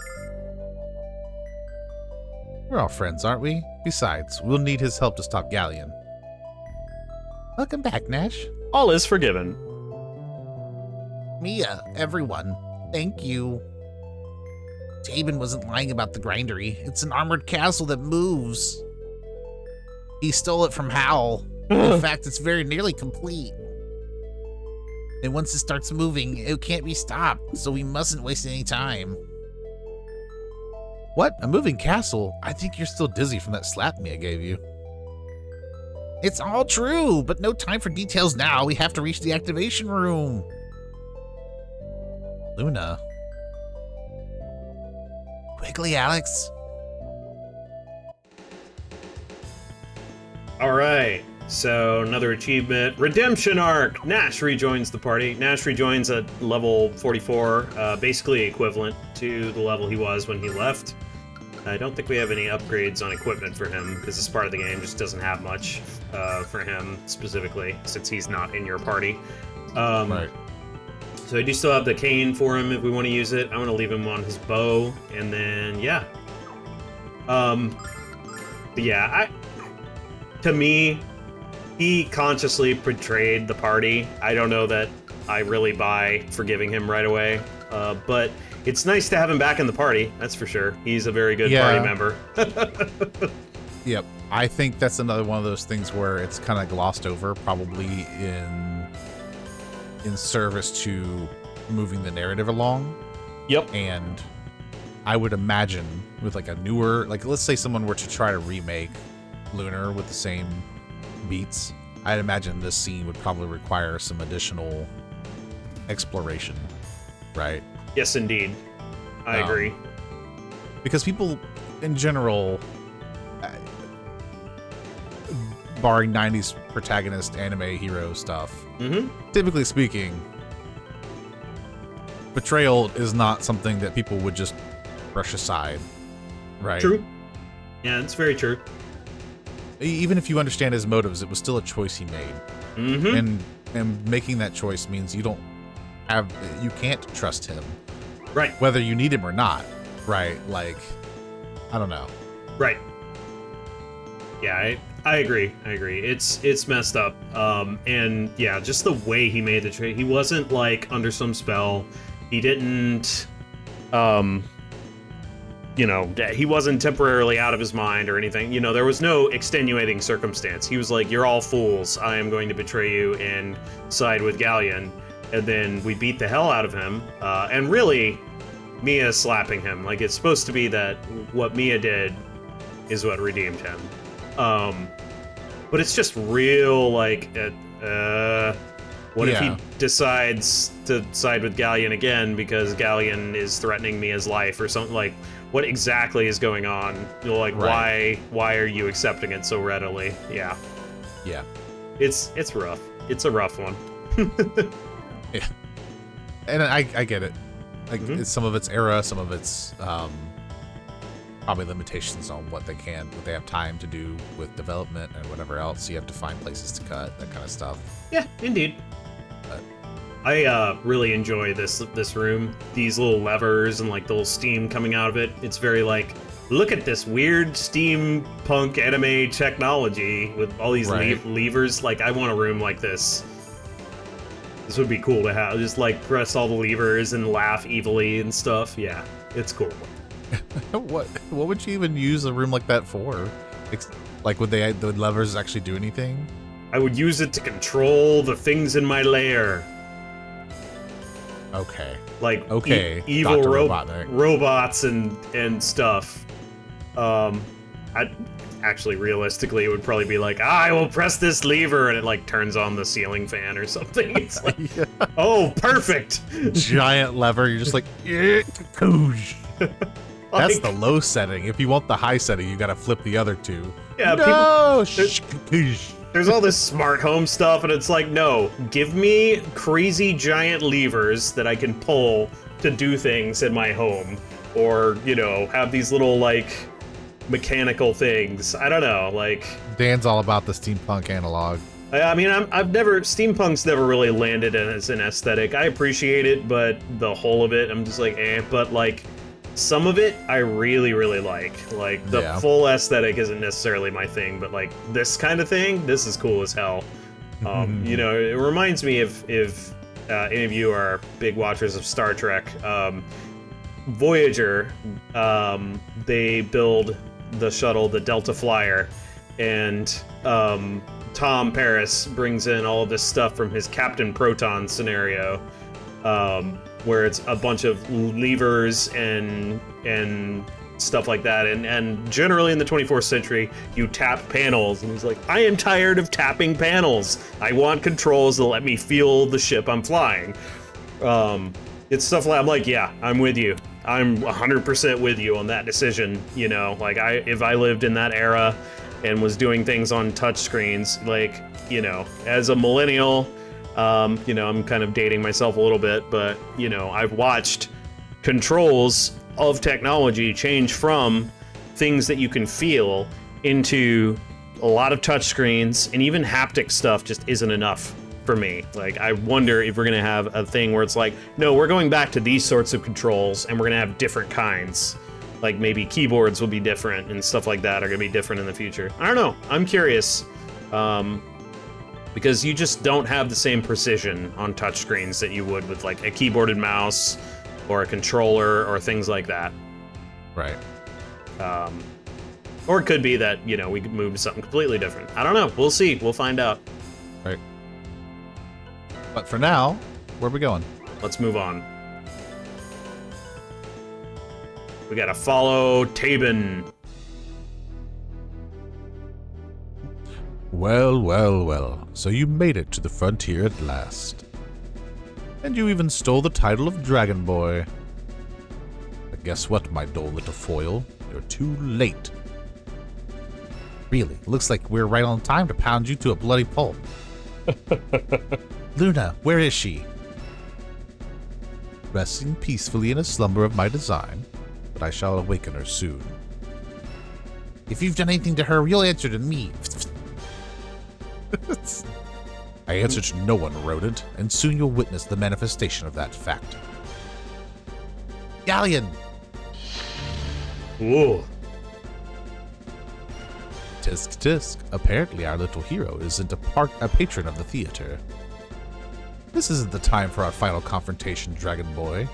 [SPEAKER 1] We're all friends, aren't we? Besides, we'll need his help to stop Ghaleon. Welcome back, Nash.
[SPEAKER 2] All is forgiven.
[SPEAKER 1] Mia, everyone, thank you. Jabin wasn't lying about the Grindery. It's an armored castle that moves. He stole it from Howl. In fact, it's very nearly complete. And once it starts moving, it can't be stopped, so we mustn't waste any time. What? A moving castle? I think you're still dizzy from that slap Mia gave you. It's all true, but no time for details now. We have to reach the activation room. Luna. Quickly, Alex.
[SPEAKER 2] All right. So another achievement, redemption arc. Nash rejoins the party. Nash rejoins at level 44, basically equivalent to the level he was when he left. I don't think we have any upgrades on equipment for him because this part of the game just doesn't have much for him specifically since he's not in your party.
[SPEAKER 1] Right.
[SPEAKER 2] So I do still have the cane for him if we want to use it. I'm going to leave him on his bow, and then yeah. But yeah, to me, he consciously betrayed the party. I don't know that I really buy forgiving him right away, but it's nice to have him back in the party. That's for sure. He's a very good party member.
[SPEAKER 1] Yep. I think that's another one of those things where it's kind of glossed over, probably in service to moving the narrative along.
[SPEAKER 2] Yep.
[SPEAKER 1] And I would imagine with like a newer, like let's say someone were to try to remake Lunar with the same beats, I'd imagine this scene would probably require some additional exploration, right?
[SPEAKER 2] Yes, indeed. I agree.
[SPEAKER 1] Because people, in general, barring 90s protagonist anime hero stuff, typically speaking, betrayal is not something that people would just brush aside, right?
[SPEAKER 2] True. Yeah, it's very true.
[SPEAKER 1] Even if you understand his motives, it was still a choice he made. And making that choice means you can't trust him.
[SPEAKER 2] Right.
[SPEAKER 1] Whether you need him or not, right? Like, I don't know.
[SPEAKER 2] Right. Yeah, I agree. It's messed up. And yeah, just the way he made the trade. He wasn't like under some spell. He didn't, he wasn't temporarily out of his mind or anything. There was no extenuating circumstance. He was like, "You're all fools. I am going to betray you and side with Ghaleon." And then we beat the hell out of him. And really, Mia slapping him. Like, it's supposed to be that what Mia did is what redeemed him. But it's just real, like, what if he decides to side with Ghaleon again because Ghaleon is threatening Mia's life or something? Like, what exactly is going on? Why are you accepting it so readily? Yeah. It's rough. It's a rough one.
[SPEAKER 1] Yeah. And I get it. Like, it's some of it's era, some of it's probably limitations on what they have time to do with development and whatever else. You have to find places to cut, that kind of stuff.
[SPEAKER 2] Yeah, indeed. I really enjoy this room. These little levers and like the little steam coming out of it. It's very like, look at this weird steampunk anime technology with all these levers. Like, I want a room like this. This would be cool to have. Just like press all the levers and laugh evilly and stuff. Yeah, it's cool.
[SPEAKER 1] What would you even use a room like that for? Like, would the levers actually do anything?
[SPEAKER 2] I would use it to control the things in my lair.
[SPEAKER 1] Okay.
[SPEAKER 2] Like
[SPEAKER 1] evil
[SPEAKER 2] robots and stuff. Actually, realistically, it would probably be like, I will press this lever, and it like turns on the ceiling fan or something. It's like, oh, perfect!
[SPEAKER 1] Giant lever. You're just like, that's the low setting. If you want the high setting, you got to flip the other two.
[SPEAKER 2] Yeah.
[SPEAKER 1] No!
[SPEAKER 2] There's all this smart home stuff, and it's like, no, give me crazy giant levers that I can pull to do things in my home, or have these little like mechanical things. I don't know, like,
[SPEAKER 1] Dan's all about the steampunk analog.
[SPEAKER 2] I mean, steampunk's never really landed as an aesthetic. I appreciate it, but the whole of it, I'm just like, but like, some of it I really, really like. Like, the full aesthetic isn't necessarily my thing, but like, this kind of thing, this is cool as hell. It reminds me if any of you are big watchers of Star Trek, Voyager, they build the shuttle, the Delta Flyer, and Tom Paris brings in all of this stuff from his Captain Proton scenario, where it's a bunch of levers and stuff like that, and generally in the 24th century you tap panels, and he's like, I am tired of tapping panels. I want controls that let me feel the ship I'm flying. It's stuff like, I'm like, yeah, I'm with you. I'm 100% with you on that decision. Like, if I lived in that era and was doing things on touch screens, like, as a millennial, I'm kind of dating myself a little bit, but I've watched controls of technology change from things that you can feel into a lot of touch screens, and even haptic stuff just isn't enough for me. Like, I wonder if we're gonna have a thing where it's like, no, we're going back to these sorts of controls, and we're gonna have different kinds. Like, maybe keyboards will be different, and stuff like that are gonna be different in the future. I don't know. I'm curious. Because you just don't have the same precision on touchscreens that you would with like a keyboard and mouse or a controller or things like that.
[SPEAKER 1] Right.
[SPEAKER 2] Or it could be that, we could move to something completely different. I don't know. We'll see. We'll find out.
[SPEAKER 1] Right. But for now, where are we going?
[SPEAKER 2] Let's move on. We gotta follow Tabin.
[SPEAKER 1] Well, well, well. So you made it to the frontier at last. And you even stole the title of Dragon Boy. But guess what, my dull little foil? You're too late. Really, looks like we're right on time to pound you to a bloody pulp. Luna, where is she? Resting peacefully in a slumber of my design, but I shall awaken her soon. If you've done anything to her, you'll answer to me. I answer to no one, rodent, and soon you'll witness the manifestation of that fact. Ghaleon!
[SPEAKER 2] Whoa.
[SPEAKER 1] Tisk tisk. Apparently our little hero isn't a patron of the theater. This isn't the time for our final confrontation, Dragon Boy.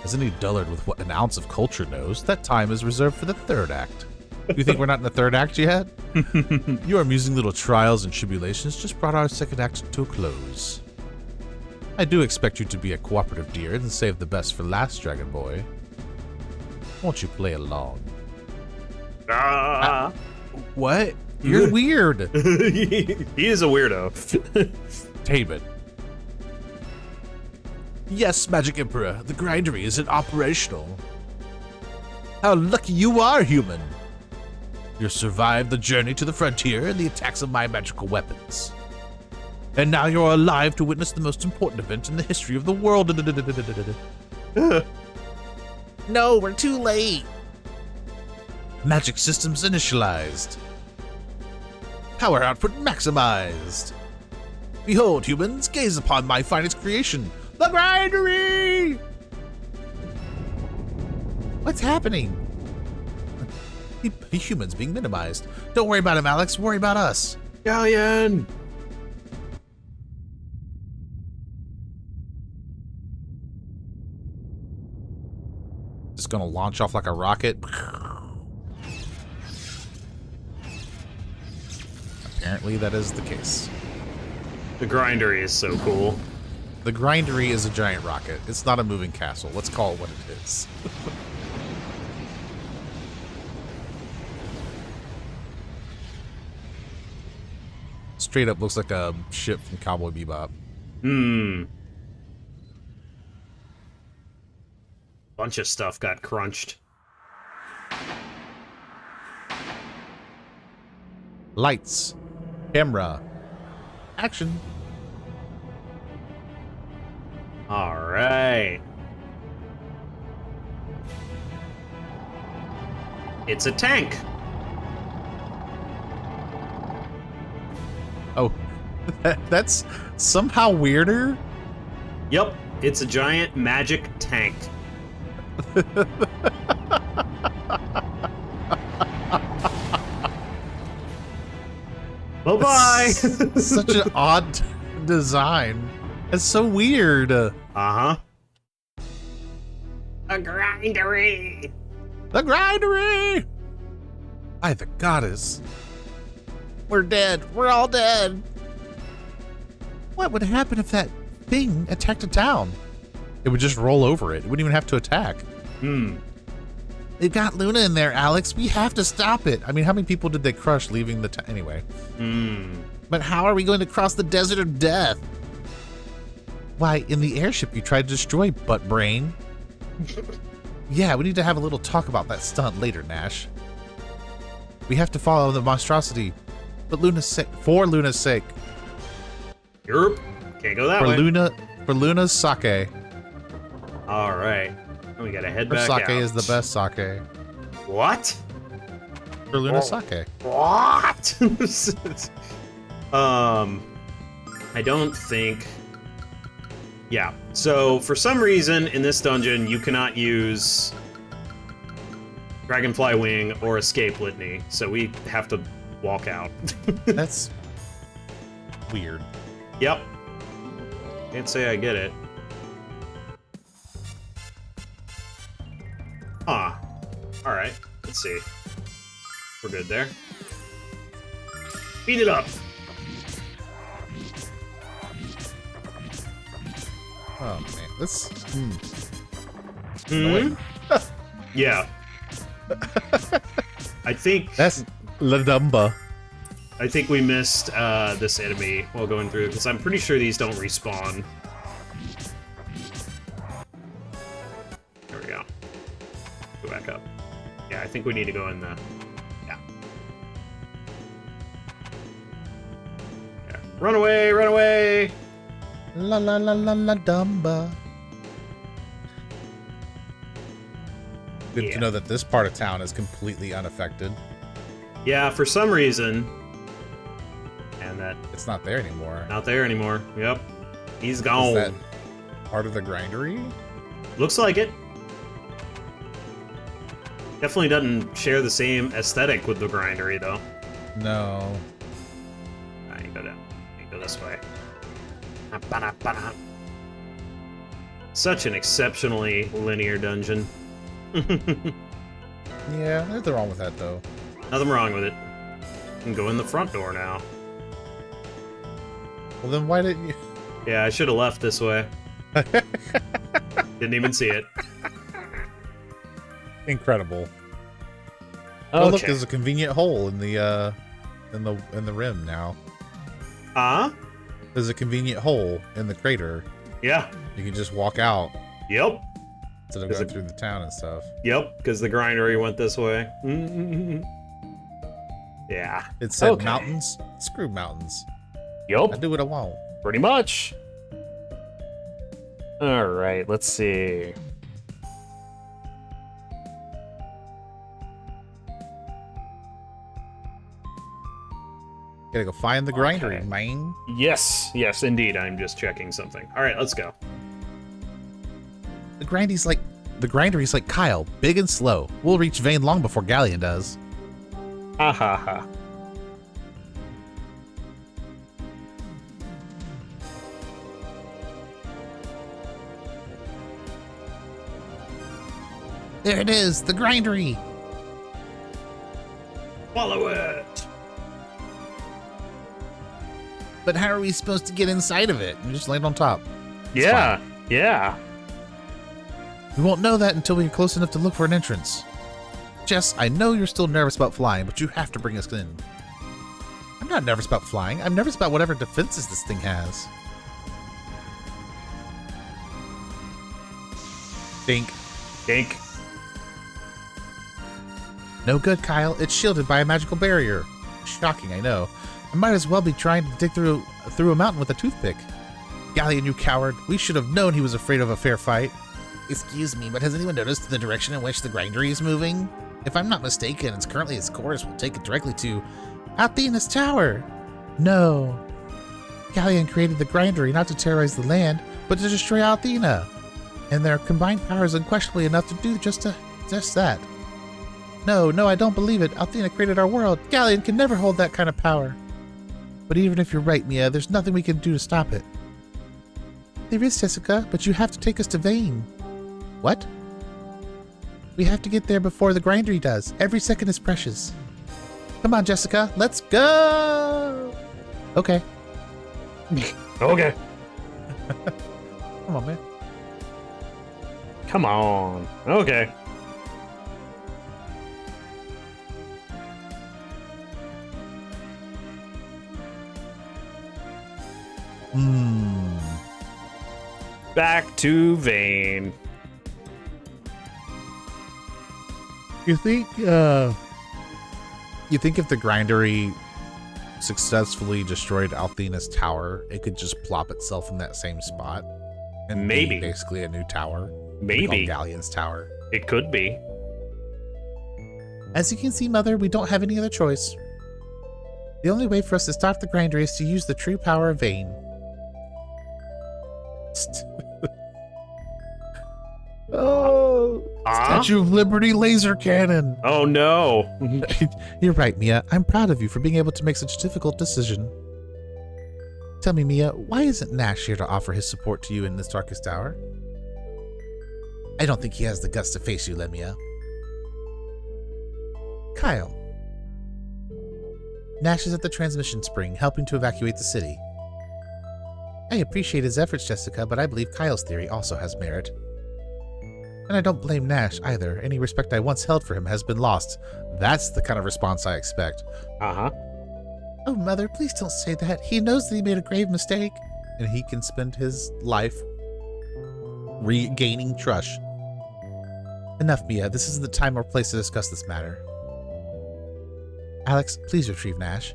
[SPEAKER 1] As any dullard with what an ounce of culture knows, that time is reserved for the third act. You think we're not in the third act yet? Your amusing little trials and tribulations just brought our second act to a close. I do expect you to be a cooperative dear and save the best for last, Dragon Boy. Won't you play along? What? You're weird.
[SPEAKER 4] He is a weirdo.
[SPEAKER 1] Tame it. Yes, Magic Emperor, the Grindery isn't operational. How lucky you are, human. You survived the journey to the frontier and the attacks of my magical weapons. And now you're alive to witness the most important event in the history of the world. No, we're too late. Magic systems initialized. Power output maximized. Behold, humans, gaze upon my finest creation, the Grindery! What's happening? The human's being minimized. Don't worry about him, Alex. Worry about us.
[SPEAKER 2] Ghaleon!
[SPEAKER 1] Just gonna launch off like a rocket. Apparently that is the case.
[SPEAKER 2] The Grindery is so cool.
[SPEAKER 1] The Grindery is a giant rocket. It's not a moving castle. Let's call it what it is. Straight up looks like a ship from Cowboy Bebop.
[SPEAKER 2] Bunch of stuff got crunched.
[SPEAKER 1] Lights. Camera. Action.
[SPEAKER 2] All right. It's a tank.
[SPEAKER 1] Oh, that's somehow weirder.
[SPEAKER 2] Yep, it's a giant magic tank. Bye-bye.
[SPEAKER 1] Such an odd design. It's so weird.
[SPEAKER 2] Uh-huh. A Grindery.
[SPEAKER 1] The Grindery! By the goddess. We're dead. We're all dead. What would happen if that thing attacked a town? It would just roll over it. It wouldn't even have to attack. They've got Luna in there, Alex. We have to stop it. I mean, how many people did they crush leaving the town? Anyway. But how are we going to cross the desert of death? Why, in the airship you tried to destroy, butt brain. Yeah, we need to have a little talk about that stunt later, Nash. We have to follow the monstrosity. But for Luna's sake.
[SPEAKER 2] Europe. Can't go that way.
[SPEAKER 1] For Luna's sake.
[SPEAKER 2] All right. We gotta head
[SPEAKER 1] Her
[SPEAKER 2] back
[SPEAKER 1] sake
[SPEAKER 2] out.
[SPEAKER 1] is the best sake.
[SPEAKER 2] What?
[SPEAKER 1] For Luna's sake.
[SPEAKER 2] What? I don't think. Yeah. So for some reason in this dungeon you cannot use Dragonfly Wing or Escape Litany, so we have to walk out.
[SPEAKER 1] That's weird.
[SPEAKER 2] Yep. Can't say I get it. Huh. Alright, let's see. We're good there. Beat it up!
[SPEAKER 1] Oh man, this.
[SPEAKER 2] Yeah. I think
[SPEAKER 1] That's La Dumba.
[SPEAKER 2] I think we missed this enemy while going through, because I'm pretty sure these don't respawn. There we go. Go back up. Yeah, I think we need to go in the... Yeah. Yeah. Run away, run away!
[SPEAKER 1] La la la la la dumba. Good to know that this part of town is completely unaffected.
[SPEAKER 2] Yeah, for some reason. And that...
[SPEAKER 1] It's not there anymore.
[SPEAKER 2] Not there anymore. Yep. He's
[SPEAKER 1] Is
[SPEAKER 2] gone.
[SPEAKER 1] that part of the grindery?
[SPEAKER 2] Looks like it. Definitely doesn't share the same aesthetic with the grindery, though.
[SPEAKER 1] No.
[SPEAKER 2] I go down. You go this way. Such an exceptionally linear dungeon.
[SPEAKER 1] Yeah, nothing wrong with that though.
[SPEAKER 2] Nothing wrong with it. You can go in the front door now.
[SPEAKER 1] Well, then why didn't you?
[SPEAKER 2] Yeah, I should have left this way. Didn't even see it.
[SPEAKER 1] Incredible.
[SPEAKER 2] Okay.
[SPEAKER 1] Oh, look, there's a convenient hole in the rim now.
[SPEAKER 2] Huh?
[SPEAKER 1] There's a convenient hole in the crater.
[SPEAKER 2] Yeah.
[SPEAKER 1] You can just walk out
[SPEAKER 2] Yep.
[SPEAKER 1] instead of going through the town and stuff.
[SPEAKER 2] Yep, because the grindery went this way. Yeah.
[SPEAKER 1] It said
[SPEAKER 4] Okay.
[SPEAKER 1] mountains. Screw mountains. I
[SPEAKER 4] Yup,
[SPEAKER 1] do what I want.
[SPEAKER 4] pretty much. All right, let's see.
[SPEAKER 1] Gotta go find the grindery,
[SPEAKER 2] Okay.
[SPEAKER 1] man.
[SPEAKER 2] Yes, yes, indeed. I'm just checking something. All right, let's go.
[SPEAKER 1] The grindery's like Kyle, big and slow. We'll reach Vane long before Ghaleon does.
[SPEAKER 4] Ha ha ha.
[SPEAKER 1] There it is, the grindery.
[SPEAKER 2] Follow it.
[SPEAKER 1] But how are we supposed to get inside of it? We just land on top. It's
[SPEAKER 4] Yeah, yeah.
[SPEAKER 1] We won't know that until we get close enough to look for an entrance. Jess, I know you're still nervous about flying, but you have to bring us in. I'm not nervous about flying. I'm nervous about whatever defenses this thing has. Dink.
[SPEAKER 4] Dink.
[SPEAKER 1] No good, Kyle. It's shielded by a magical barrier. Shocking, I know. I might as well be trying to dig through a mountain with a toothpick. Ghaleon, you coward. We should have known he was afraid of a fair fight. Excuse me, but has anyone noticed the direction in which the grindery is moving? If I'm not mistaken, its course will take it directly to Athena's tower. No. Ghaleon created the grindery not to terrorize the land, but to destroy Athena. And their combined power is unquestionably enough to do just that. No, I don't believe it. Athena created our world. Ghaleon can never hold that kind of power. But even if you're right, Mia, there's nothing we can do to stop it. There is, Jessica, but you have to take us to Vane. What? We have to get there before the grindery does. Every second is precious. Come on, Jessica, let's go! Okay.
[SPEAKER 4] Okay.
[SPEAKER 1] Come on, man.
[SPEAKER 4] Come on. Okay. Back to Vane.
[SPEAKER 1] You think if the grindery successfully destroyed Athena's tower, it could just plop itself in that same spot? And
[SPEAKER 4] Maybe.
[SPEAKER 1] be basically a new tower?
[SPEAKER 4] Maybe.
[SPEAKER 1] Ghaleon's tower.
[SPEAKER 4] It could be.
[SPEAKER 1] As you can see, Mother, we don't have any other choice. The only way for us to stop the grindery is to use the true power of Vane. Oh, Statue of Liberty laser cannon.
[SPEAKER 4] Oh no.
[SPEAKER 1] You're right, Mia. I'm proud of you for being able to make such a difficult decision. Tell me, Mia, why isn't Nash here to offer his support to you in this darkest hour? I don't think he has the guts to face you, Lemia. Kyle. Nash is at the transmission spring, helping to evacuate the city. I appreciate his efforts, Jessica, but I believe Kyle's theory also has merit. And I don't blame Nash either. Any respect I once held for him has been lost. That's the kind of response I expect.
[SPEAKER 4] Uh-huh.
[SPEAKER 1] Oh, Mother, please don't say that. He knows that he made a grave mistake. And he can spend his life regaining Trush. Enough, Mia. This isn't the time or place to discuss this matter. Alex, please retrieve Nash.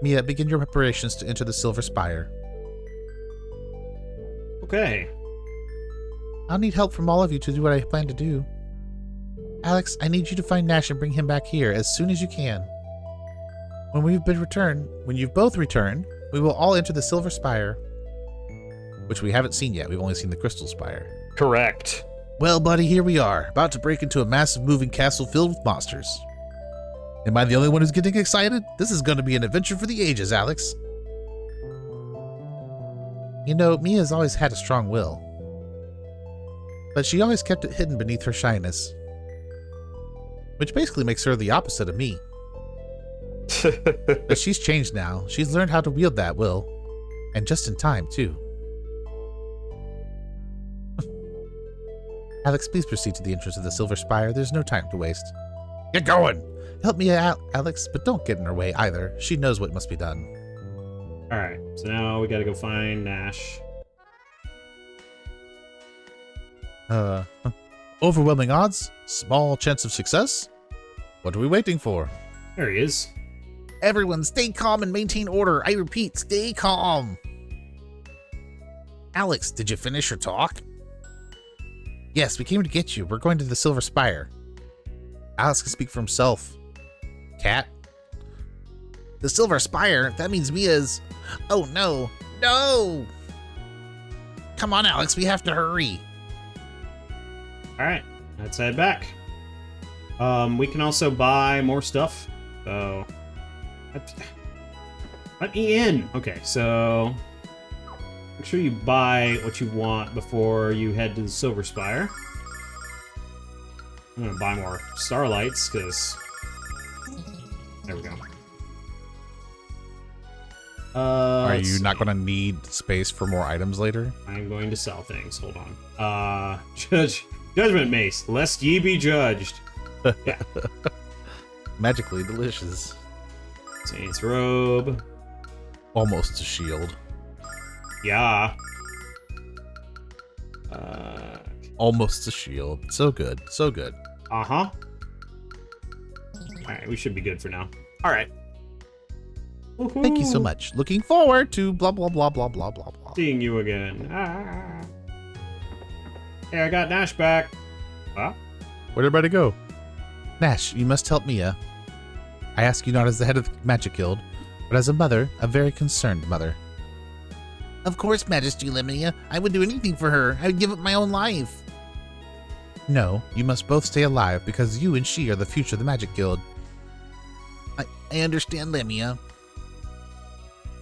[SPEAKER 1] Mia, begin your preparations to enter the Silver Spire.
[SPEAKER 2] Okay.
[SPEAKER 1] I'll need help from all of you to do what I plan to do. Alex, I need you to find Nash and bring him back here as soon as you can. When you've both returned, we will all enter the Silver Spire, which we haven't seen yet. We've only seen the Crystal Spire.
[SPEAKER 4] Correct.
[SPEAKER 1] Well, buddy, here we are, about to break into a massive moving castle filled with monsters. Am I the only one who's getting excited? This is going to be an adventure for the ages, Alex. You know, Mia's always had a strong will. But she always kept it hidden beneath her shyness. Which basically makes her the opposite of me. But she's changed now. She's learned how to wield that will. And just in time, too. Alex, please proceed to the entrance of the Silver Spire. There's no time to waste. Get going! Help me out, Alex, but don't get in her way either. She knows what must be done.
[SPEAKER 2] Alright, so now we gotta go find Nash.
[SPEAKER 1] Overwhelming odds? Small chance of success? What are we waiting for?
[SPEAKER 2] There he is.
[SPEAKER 1] Everyone, stay calm and maintain order. I repeat, stay calm. Alex, did you finish your talk? Yes, we came to get you. We're going to the Silver Spire. Alex can speak for himself. Cat? The Silver Spire? That means Mia's... Oh, no. No! Come on, Alex. We have to hurry.
[SPEAKER 2] Alright, let's head back. We can also buy more stuff. So... Let me in! Okay, so... Make sure you buy what you want before you head to the Silver Spire. I'm gonna buy more Starlights, because... There we go.
[SPEAKER 1] Are you not going to need space for more items later?
[SPEAKER 2] I'm going to sell things. Hold on. Judgment Mace, lest ye be judged. Yeah.
[SPEAKER 1] Magically delicious.
[SPEAKER 2] Saint's Robe.
[SPEAKER 1] Almost a shield.
[SPEAKER 2] Yeah.
[SPEAKER 1] Almost a shield. So good. So good.
[SPEAKER 2] Uh-huh. Alright, we should be good for now. Alright.
[SPEAKER 1] Thank you so much. Looking forward to blah, blah, blah, blah, blah, blah, blah.
[SPEAKER 2] Seeing you again. Ah. Hey, I got Nash back. Huh?
[SPEAKER 1] Where'd everybody go? Nash, you must help Mia. I ask you not as the head of the Magic Guild, but as a mother, a very concerned mother. Of course, Majesty Lemnia. I would do anything for her. I would give up my own life. No, you must both stay alive because you and she are the future of the Magic Guild. I understand, Lemnia.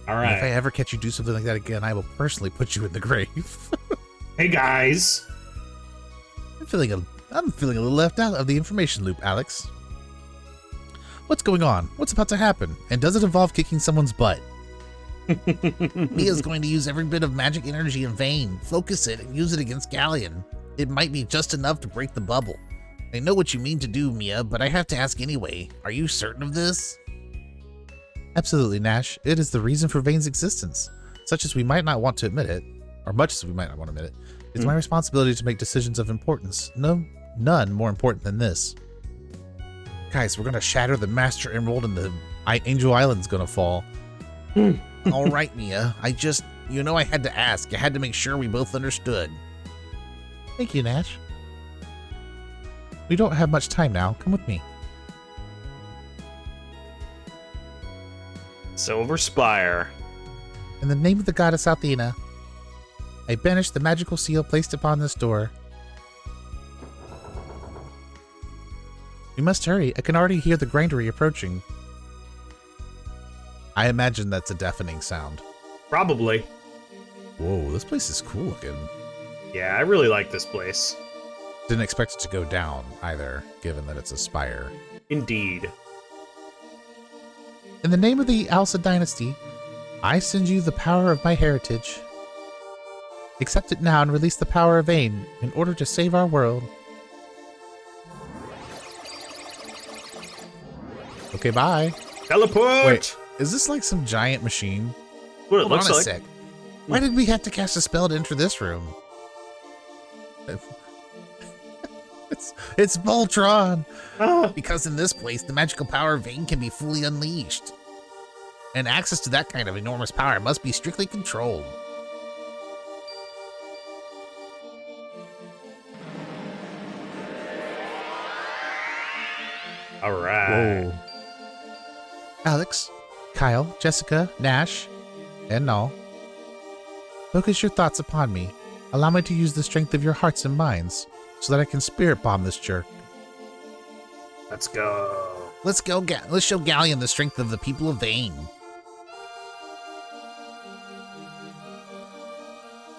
[SPEAKER 2] Alright.
[SPEAKER 1] If I ever catch you do something like that again, I will personally put you in the grave.
[SPEAKER 2] Hey, guys.
[SPEAKER 1] I'm feeling a little left out of the information loop, Alex. What's going on? What's about to happen? And does it involve kicking someone's butt? Mia's going to use every bit of magic energy in Vane, focus it, and use it against Ghaleon. It might be just enough to break the bubble. I know what you mean to do, Mia, but I have to ask anyway. Are you certain of this? Absolutely, Nash. It is the reason for Vane's existence. Such as we might not want to admit it, or much as we might not want to admit it, it's my responsibility to make decisions of importance. None more important than this. Guys, we're gonna shatter the Master Emerald and the Angel Island's gonna fall. All right, Mia. I had to ask. I had to make sure we both understood. Thank you, Nash. We don't have much time now. Come with me.
[SPEAKER 4] Silver Spire.
[SPEAKER 1] In the name of the goddess Athena, I banish the magical seal placed upon this door. We must hurry. I can already hear the grindery approaching. I imagine that's a deafening sound.
[SPEAKER 2] Probably.
[SPEAKER 1] Whoa, this place is cool looking.
[SPEAKER 2] Yeah, I really like this place.
[SPEAKER 1] Didn't expect it to go down either, given that it's a spire.
[SPEAKER 2] Indeed.
[SPEAKER 1] In the name of the Alsa dynasty, I send you the power of my heritage. Accept it now and release the power of Vane in order to save our world. Okay, bye.
[SPEAKER 2] Teleport!
[SPEAKER 1] Wait, Is this like some giant machine?
[SPEAKER 2] What it
[SPEAKER 1] Hold
[SPEAKER 2] looks
[SPEAKER 1] on a
[SPEAKER 2] like.
[SPEAKER 1] sec. Why did we have to cast a spell to enter this room? It's Voltron!
[SPEAKER 2] Ah.
[SPEAKER 1] Because in this place, the magical power of Vane can be fully unleashed. And access to that kind of enormous power must be strictly controlled.
[SPEAKER 2] All right.
[SPEAKER 1] Whoa. Alex, Kyle, Jessica, Nash, and Null. Focus your thoughts upon me. Allow me to use the strength of your hearts and minds so that I can spirit bomb this jerk.
[SPEAKER 2] Let's go.
[SPEAKER 1] Let's show Ghaleon the strength of the people of Vane.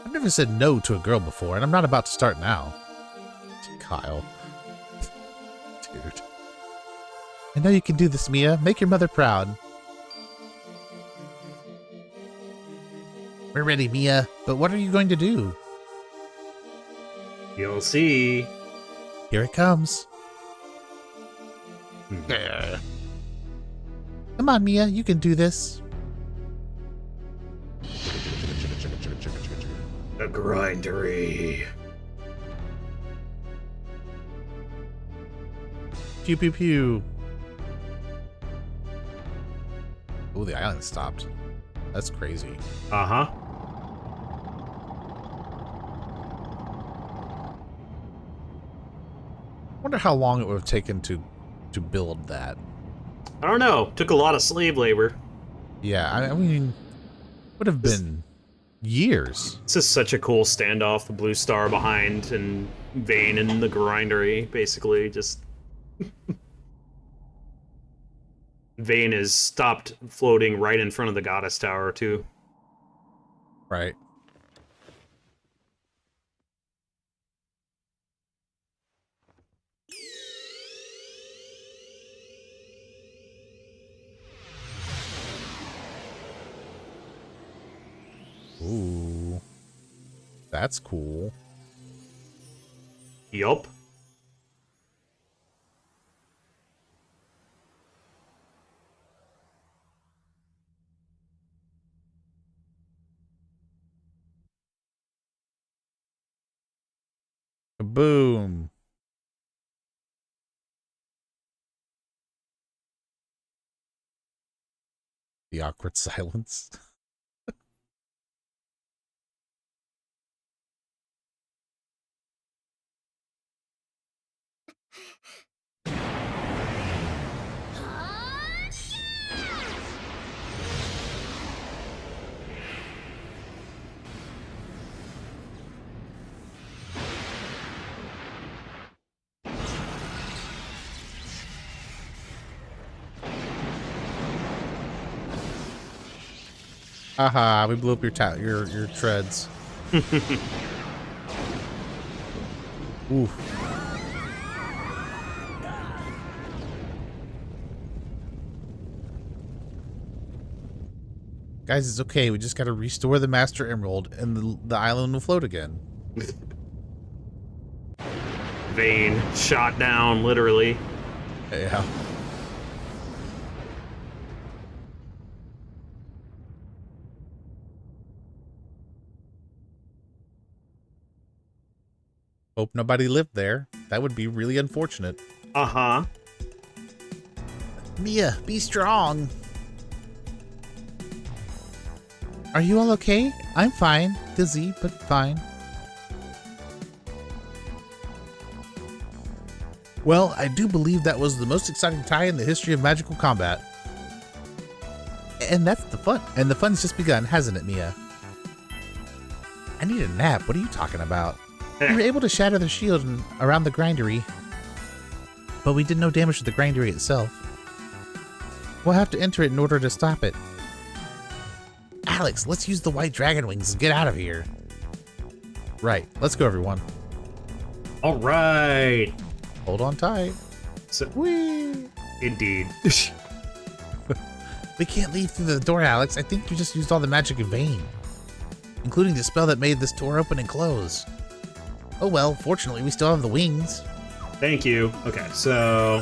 [SPEAKER 1] I've never said no to a girl before, and I'm not about to start now. Kyle. Dude. I know you can do this, Mia. Make your mother proud. We're ready, Mia, but what are you going to do?
[SPEAKER 2] You'll see.
[SPEAKER 1] Here it comes. Come on, Mia, you can do this.
[SPEAKER 2] The Grindery.
[SPEAKER 1] Pew pew pew. Oh, the island stopped. That's crazy.
[SPEAKER 2] Uh-huh.
[SPEAKER 1] Wonder how long it would have taken to build that.
[SPEAKER 2] I don't know. Took a lot of slave labor.
[SPEAKER 1] Yeah, I mean, would have been years.
[SPEAKER 2] This is such a cool standoff. The blue star behind and Vane and the Grindery, basically just. Vane is stopped floating right in front of the Goddess Tower too.
[SPEAKER 1] Right. Ooh. That's cool.
[SPEAKER 2] Yup.
[SPEAKER 1] Boom. The awkward silence. Haha, we blew up your treads. Oof. Guys, it's okay. We just gotta restore the Master Emerald and the island will float again.
[SPEAKER 2] Vane shot down, literally.
[SPEAKER 1] Yeah. Hope nobody lived there. That would be really unfortunate.
[SPEAKER 2] Uh-huh.
[SPEAKER 1] Mia, be strong. Are you all okay? I'm fine. Dizzy, but fine. Well, I do believe that was the most exciting tie in the history of magical combat. And that's the fun. And the fun's just begun, hasn't it, Mia? I need a nap. What are you talking about? We were able to shatter the shield around the Grindery, but we did no damage to the Grindery itself. We'll have to enter it in order to stop it. Alex, let's use the white dragon wings and get out of here. Right, let's go, everyone.
[SPEAKER 2] All right.
[SPEAKER 1] Hold on tight.
[SPEAKER 2] So,
[SPEAKER 1] Whee!
[SPEAKER 2] indeed.
[SPEAKER 1] We can't leave through the door, Alex. I think you just used all the magic in vain, including the spell that made this door open and close. Oh well, fortunately we still have the wings.
[SPEAKER 2] Thank you. Okay, so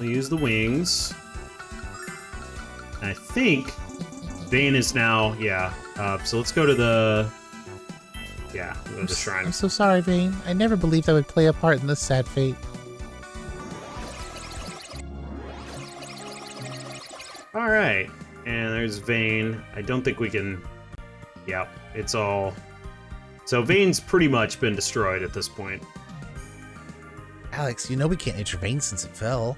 [SPEAKER 2] we'll use the wings. I think Vane is now, yeah. So let's go to the, yeah, we'll go to the shrine.
[SPEAKER 1] I'm so sorry, Vane. I never believed I would play a part in this sad fate.
[SPEAKER 2] All right, and there's Vane. I don't think we can, yeah, it's all, so Vane's pretty much been destroyed at this point.
[SPEAKER 1] Alex, you know we can't intervene since it fell.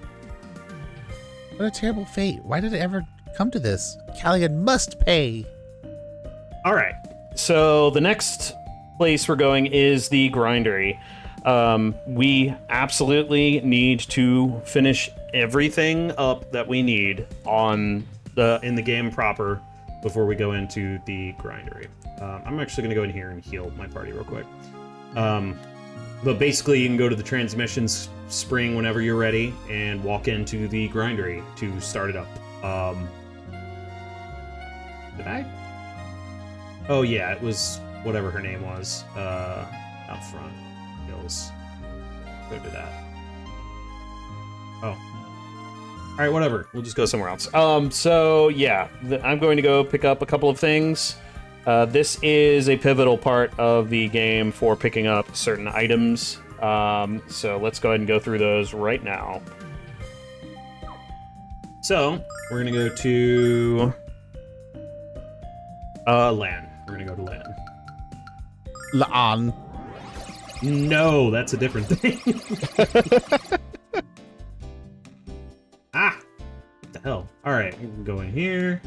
[SPEAKER 1] What a terrible fate. Why did it ever come to this? Ghaleon must pay.
[SPEAKER 4] All right. So the next place we're going is the Grindery. We absolutely need to finish everything up that we need
[SPEAKER 2] in the game proper before we go into the Grindery. I'm actually going to go in here and heal my party real quick. But basically, you can go to the transmissions spring whenever you're ready and walk into the Grindery to start it up. Did I? Oh yeah, it was whatever her name was. Out front. Hills. Go to that. Oh. Alright, whatever. We'll just go somewhere else.
[SPEAKER 4] So yeah, I'm going to go pick up a couple of things. This is a pivotal part of the game for picking up certain items. So let's go ahead and go through those right now.
[SPEAKER 2] So, we're gonna go to LAN. We're gonna go to LAN.
[SPEAKER 1] La'an.
[SPEAKER 2] No, that's a different thing. Ah! What the hell? Alright, we can go in here.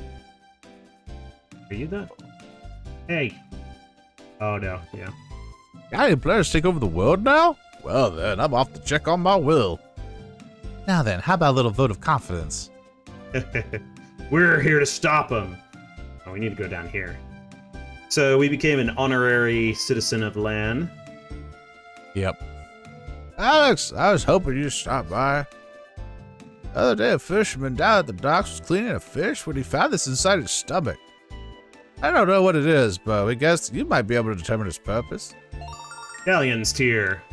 [SPEAKER 2] Are you that? Hey! Oh no, yeah.
[SPEAKER 1] Ghaleon players take over the world now? Well then, I'm off to check on my will. Now then, how about a little vote of confidence?
[SPEAKER 2] We're here to stop him. Oh, we need to go down here. So we became an honorary citizen of LAN.
[SPEAKER 1] Yep. Alex, I was hoping you'd stop by. The other day, a fisherman down at the docks was cleaning a fish when he found this inside his stomach. I don't know what it is, but we guess you might be able to determine its purpose.
[SPEAKER 2] Ghaleon's tier.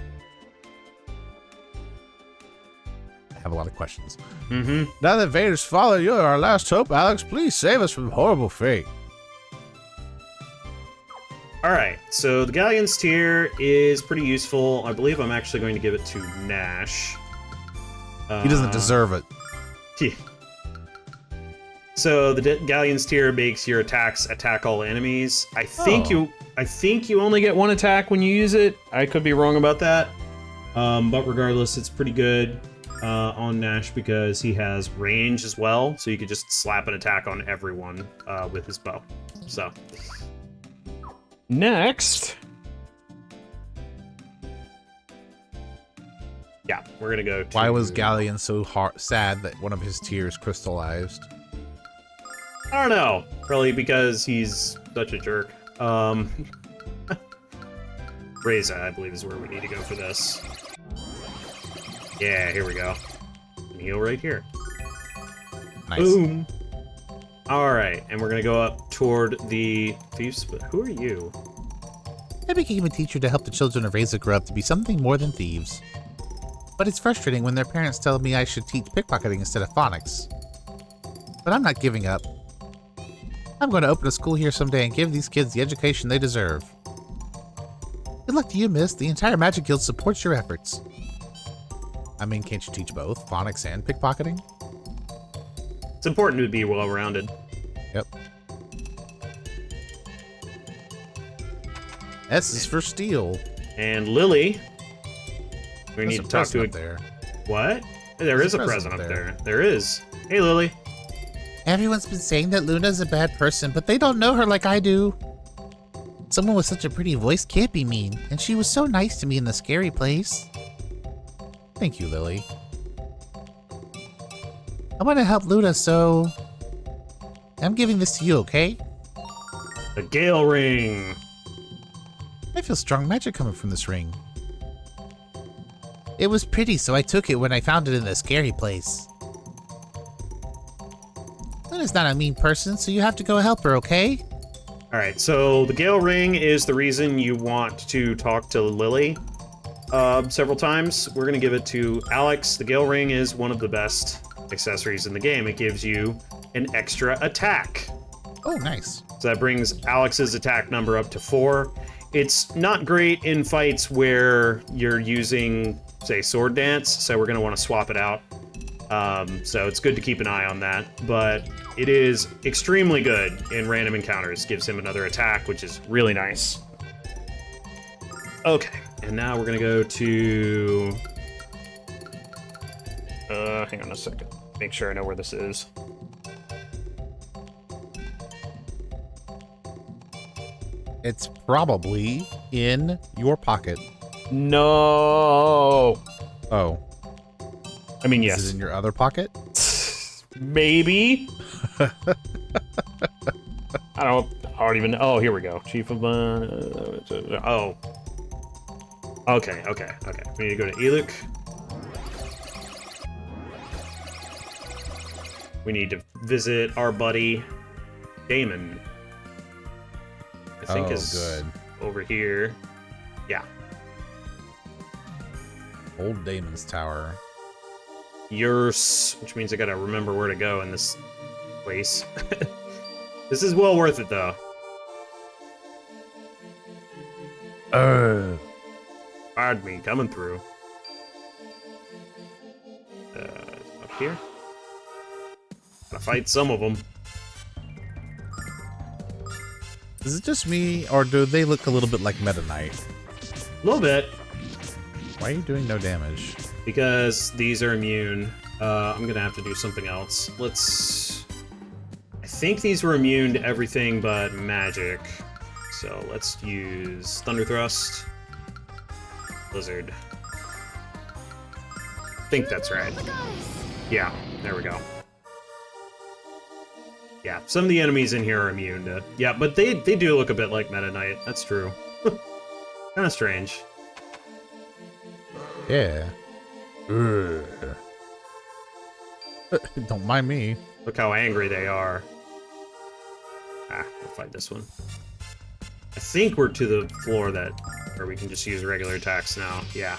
[SPEAKER 1] I have a lot of questions.
[SPEAKER 2] Mm-hmm.
[SPEAKER 1] Now that Vader's fallen, you're our last hope, Alex. Please save us from horrible fate.
[SPEAKER 2] Alright, so the Ghaleon's tier is pretty useful. I believe I'm actually going to give it to Nash.
[SPEAKER 1] He doesn't deserve it.
[SPEAKER 2] Yeah. So the Ghaleon's tier makes your attacks attack all enemies. I think you only get one attack when you use it. I could be wrong about that. But regardless, it's pretty good on Nash because he has range as well. So you could just slap an attack on everyone with his bow. So
[SPEAKER 4] Next.
[SPEAKER 2] yeah, we're gonna go to...
[SPEAKER 1] Why was Ghaleon so sad that one of his tiers crystallized?
[SPEAKER 2] I don't know. Probably because he's such a jerk. Reza, I believe, is where we need to go for this. Yeah, here we go. Heal right here.
[SPEAKER 1] Nice.
[SPEAKER 2] Boom. All right, and we're gonna go up toward the thieves. But who are you?
[SPEAKER 1] I became a teacher to help the children of Reza grow up to be something more than thieves. But it's frustrating when their parents tell me I should teach pickpocketing instead of phonics. But I'm not giving up. I'm going to open a school here someday and give these kids the education they deserve. Good luck to you, miss. The entire Magic Guild supports your efforts. I mean, can't you teach both, phonics and pickpocketing?
[SPEAKER 2] It's important to be well-rounded.
[SPEAKER 1] Yep. S is for steel.
[SPEAKER 2] And Lily, we
[SPEAKER 1] There's
[SPEAKER 2] need
[SPEAKER 1] a
[SPEAKER 2] to talk to
[SPEAKER 1] present
[SPEAKER 2] it.
[SPEAKER 1] up there.
[SPEAKER 2] What? There is a present up there. There is. Hey, Lily.
[SPEAKER 1] Everyone's been saying that Luna's a bad person, but they don't know her like I do. Someone with such a pretty voice can't be mean, and she was so nice to me in the scary place. Thank you, Lily. I want to help Luna, so... I'm giving this to you, okay?
[SPEAKER 2] The Gale Ring.
[SPEAKER 1] I feel strong magic coming from this ring. It was pretty, so I took it when I found it in the scary place. Luna's not a mean person, so you have to go help her, okay?
[SPEAKER 2] Alright, so the Gale Ring is the reason you want to talk to Lily several times. We're going to give it to Alex. The Gale Ring is one of the best accessories in the game. It gives you an extra attack.
[SPEAKER 1] Oh, nice.
[SPEAKER 2] So that brings Alex's attack number up to 4. It's not great in fights where you're using, say, sword dance, so we're going to want to swap it out. So it's good to keep an eye on that, but it is extremely good in random encounters. Gives him another attack, which is really nice. Okay, and now we're going to go to... hang on a second. Make sure I know where this is.
[SPEAKER 1] It's probably in your pocket.
[SPEAKER 4] No.
[SPEAKER 1] Oh.
[SPEAKER 4] I mean,
[SPEAKER 1] Is
[SPEAKER 4] yes.
[SPEAKER 1] it in your other pocket?
[SPEAKER 4] Maybe. I don't even. Oh, here we go. Chief of.
[SPEAKER 2] Oh. Okay. We need to go to Eluk. We need to visit our buddy Damon. I think is
[SPEAKER 1] good.
[SPEAKER 2] over here. Yeah.
[SPEAKER 1] Old Damon's Tower.
[SPEAKER 2] Yours, which means I gotta remember where to go in this place. This is well worth it, though. Pardon me, coming through. Up here. Gotta fight some of them.
[SPEAKER 1] Is it just me, or do they look a little bit like Meta Knight?
[SPEAKER 2] A little bit,
[SPEAKER 1] Why are you doing no damage?
[SPEAKER 2] because these are immune. I'm gonna have to do something else. I think these were immune to everything but magic. So let's use Thunder Thrust. Blizzard. I think that's right. Yeah, there we go. Yeah, some of the enemies in here are immune to... Yeah, but they do look a bit like Meta Knight. That's true. Kind of strange.
[SPEAKER 1] Yeah. Don't mind me.
[SPEAKER 2] Look how angry they are. Ah, we'll fight this one. I think we're to the floor where we can just use regular attacks now. Yeah.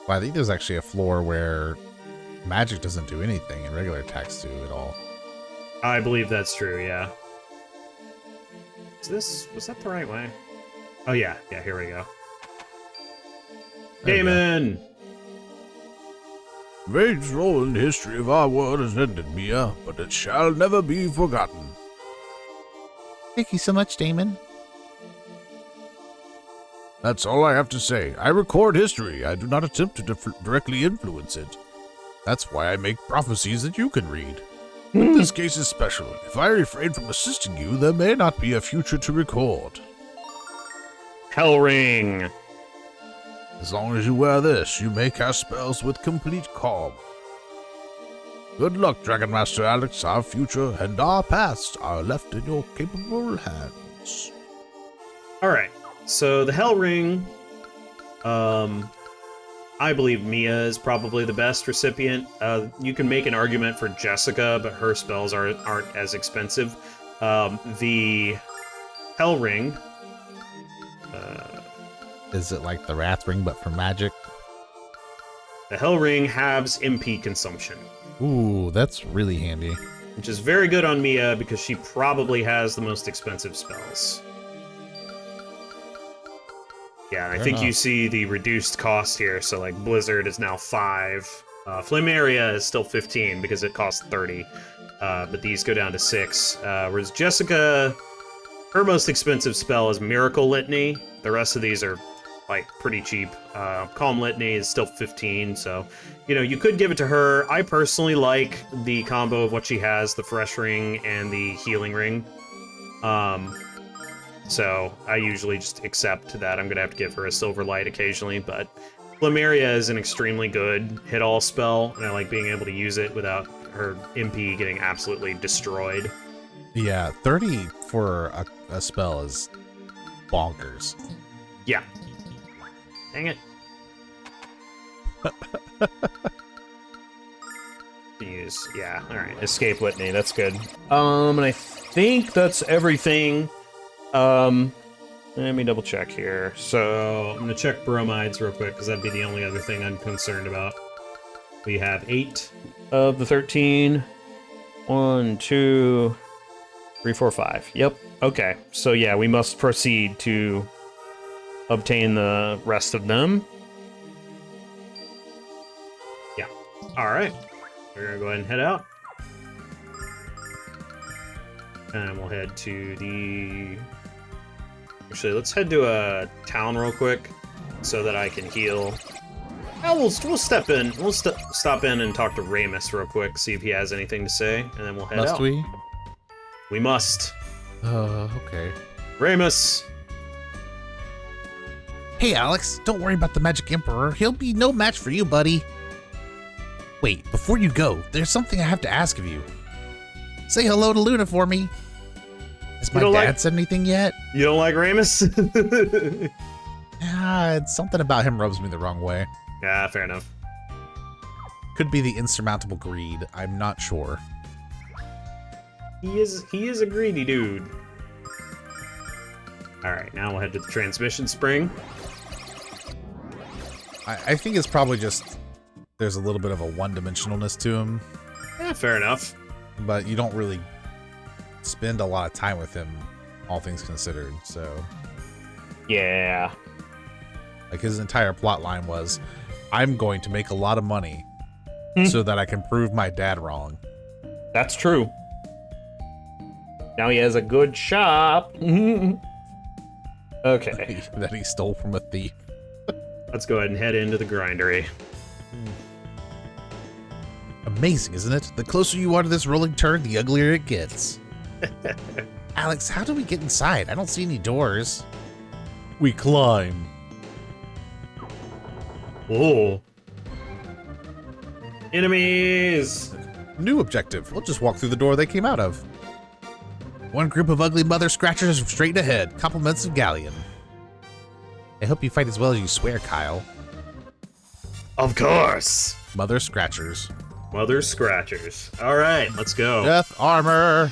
[SPEAKER 1] Well, I think there's actually a floor where magic doesn't do anything and regular attacks do it all.
[SPEAKER 2] I believe that's true, yeah. Was that the right way? Oh yeah, here we go.
[SPEAKER 1] There you go.
[SPEAKER 2] Damon!
[SPEAKER 5] Mage's role in the history of our world has ended, Mia, but it shall never be forgotten.
[SPEAKER 1] Thank you so much, Damon.
[SPEAKER 5] That's all I have to say. I record history. I do not attempt to directly influence it. That's why I make prophecies that you can read. But this case is special. If I refrain from assisting you, there may not be a future to record.
[SPEAKER 4] Hell ring.
[SPEAKER 5] As long as you wear this, you may cast spells with complete calm. Good luck, Dragon Master Alex. Our future and our past are left in your capable hands.
[SPEAKER 2] Alright, so the Hell Ring, I believe Mia is probably the best recipient. You can make an argument for Jessica, but her spells aren't as expensive. The Hell Ring...
[SPEAKER 1] Is it like the Wrath Ring, but for magic?
[SPEAKER 2] The Hell Ring halves MP consumption,
[SPEAKER 1] Ooh, that's really handy.
[SPEAKER 2] which is very good on Mia because she probably has the most expensive spells. Yeah, I
[SPEAKER 1] Fair
[SPEAKER 2] think you
[SPEAKER 1] enough.
[SPEAKER 2] see the reduced cost here, so like Blizzard is now 5. Flameria is still 15 because it costs 30, but these go down to 6. Whereas Jessica, her most expensive spell is Miracle Litany. The rest of these are like pretty cheap. Calm Litany is still 15, so you could give it to her. I personally like the combo of what she has, the Fresh Ring and the Healing Ring. So I usually just accept that I'm gonna have to give her a Silver Light occasionally, but Flameria is an extremely good hit-all spell, and I like being able to use it without her MP getting absolutely destroyed.
[SPEAKER 1] Yeah, 30 for a spell is bonkers.
[SPEAKER 2] Yeah. Dang it. Use, yeah, alright.
[SPEAKER 4] Escape Litany, that's good. And I think that's everything. Let me double check here. So,
[SPEAKER 2] I'm gonna check bromides real quick, because that'd be the only other thing I'm concerned about. We have 8.
[SPEAKER 4] of the 13. 1, 2, 3, 4, 5. Yep. Okay. So yeah, we must proceed to obtain the rest of them.
[SPEAKER 2] Yeah. All right. We're gonna go ahead and head out. And we'll head to the... Actually, let's head to a town real quick so that I can heal. We'll step in. We'll stop in and talk to Ramus real quick, see if he has anything to say, and then we'll head out.
[SPEAKER 1] Must we?
[SPEAKER 2] We must.
[SPEAKER 1] Okay.
[SPEAKER 2] Ramus!
[SPEAKER 5] Hey, Alex, don't worry about the Magic Emperor. He'll be no match for you, buddy. Wait, before you go, there's something I have to ask of you. Say hello to Luna for me. Has my dad said anything yet?
[SPEAKER 2] You don't like Ramus?
[SPEAKER 1] It's something about him rubs me the wrong way.
[SPEAKER 2] Yeah, fair enough.
[SPEAKER 1] Could be the insurmountable greed. I'm not sure.
[SPEAKER 2] He is a greedy dude. Alright, now we'll head to the transmission spring.
[SPEAKER 1] I think it's probably just there's a little bit of a one-dimensionalness to him,
[SPEAKER 2] Yeah, fair enough.
[SPEAKER 1] but you don't really spend a lot of time with him, all things considered. So,
[SPEAKER 4] Yeah.
[SPEAKER 1] like, his entire plot line was, I'm going to make a lot of money so that I can prove my dad wrong.
[SPEAKER 4] That's true. Now he has a good shop. Okay.
[SPEAKER 1] That he stole from a thief.
[SPEAKER 2] Let's go ahead and head into the grindery.
[SPEAKER 5] Amazing, isn't it? The closer you are to this rolling turn, the uglier it gets. Alex, how do we get inside? I don't see any doors.
[SPEAKER 1] We climb.
[SPEAKER 2] Oh. Enemies!
[SPEAKER 1] New objective. We'll just walk through the door they came out of.
[SPEAKER 5] One group of ugly mother scratchers straight ahead. Compliments of Ghaleon. I hope you fight as well as you swear, Kyle.
[SPEAKER 2] Of course!
[SPEAKER 1] Mother scratchers.
[SPEAKER 2] Mother Scratchers. Alright, let's go.
[SPEAKER 1] Death armor.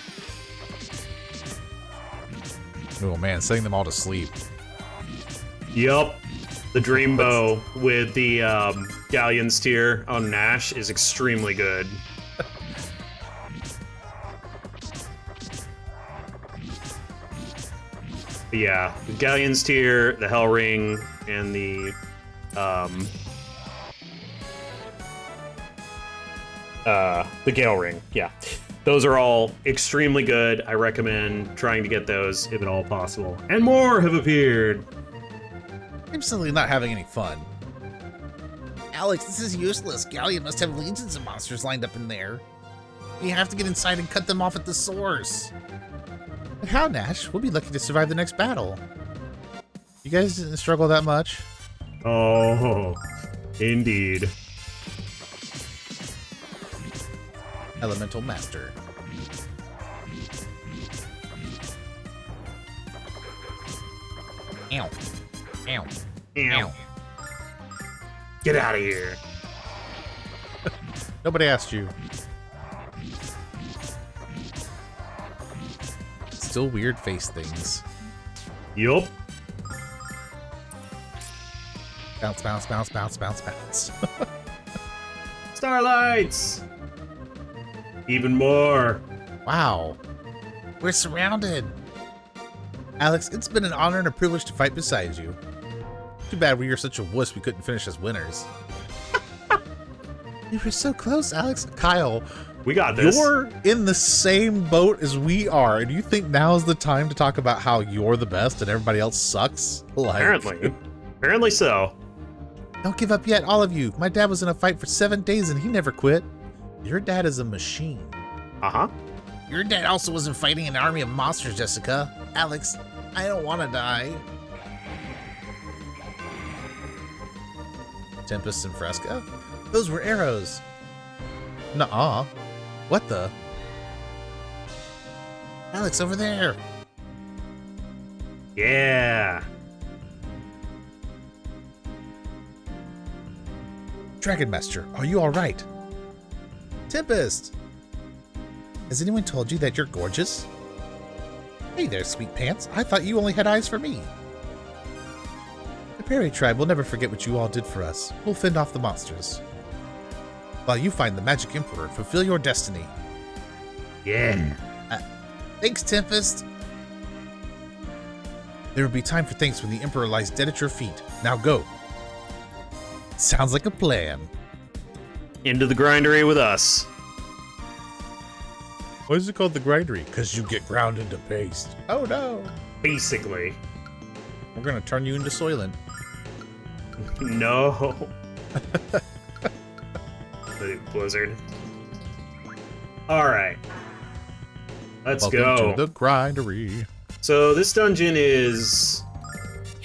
[SPEAKER 1] Oh man, setting them all to sleep.
[SPEAKER 2] Yup. The Dreambow with the Galleon's Tear on Nash is extremely good. But yeah, the Galleon's Tear, the Hell Ring, and the
[SPEAKER 4] Gale Ring. Yeah.
[SPEAKER 2] those are all extremely good. I recommend trying to get those if at all possible. And more have appeared.
[SPEAKER 1] I'm simply not having any fun.
[SPEAKER 5] Alex, this is useless. Ghaleon must have legions of monsters lined up in there. We have to get inside and cut them off at the source.
[SPEAKER 1] But how, Nash? We'll be lucky to survive the next battle. You guys didn't struggle that much?
[SPEAKER 2] Oh, indeed.
[SPEAKER 1] Elemental Master.
[SPEAKER 5] Ow. Ow.
[SPEAKER 2] Ow. Get out of here.
[SPEAKER 1] Nobody asked you. Still weird face things.
[SPEAKER 2] Yup.
[SPEAKER 1] Bounce, bounce, bounce, bounce, bounce, bounce.
[SPEAKER 2] Starlights! Even more.
[SPEAKER 1] Wow.
[SPEAKER 5] We're surrounded.
[SPEAKER 1] Alex, it's been an honor and a privilege to fight beside you. Too bad we were such a wuss we couldn't finish as winners. You were so close, Alex. Kyle,
[SPEAKER 2] We got this.
[SPEAKER 1] you're in the same boat as we are, and you think now's the time to talk about how you're the best and everybody else sucks? Like,
[SPEAKER 2] Apparently. Apparently so.
[SPEAKER 1] don't give up yet, all of you. My dad was in a fight for 7 days and he never quit. Your dad is a machine.
[SPEAKER 2] Uh-huh.
[SPEAKER 5] Your dad also wasn't fighting an army of monsters, Jessica. Alex, I don't want to die.
[SPEAKER 1] Tempest and Fresca? Those were arrows. Nuh-uh. What the?
[SPEAKER 5] Alex, over there.
[SPEAKER 2] Yeah.
[SPEAKER 1] Dragon Master, are you alright? Tempest! Has anyone told you that you're gorgeous? Hey there, sweet pants. I thought you only had eyes for me. The Prairie Tribe will never forget what you all did for us. We'll fend off the monsters. while you find the Magic Emperor and fulfill your destiny.
[SPEAKER 2] Yeah.
[SPEAKER 1] Thanks, Tempest. There will be time for thanks when the Emperor lies dead at your feet. Now go. Sounds like a plan.
[SPEAKER 2] Into the grindery with us.
[SPEAKER 1] Why is it called the Grindery?
[SPEAKER 5] Because you get ground into paste.
[SPEAKER 1] Oh no.
[SPEAKER 2] Basically.
[SPEAKER 1] We're gonna turn you into Soylent.
[SPEAKER 2] No. Blizzard. Alright. Let's
[SPEAKER 1] Welcome
[SPEAKER 2] go.
[SPEAKER 1] to the Grindery.
[SPEAKER 2] So this dungeon is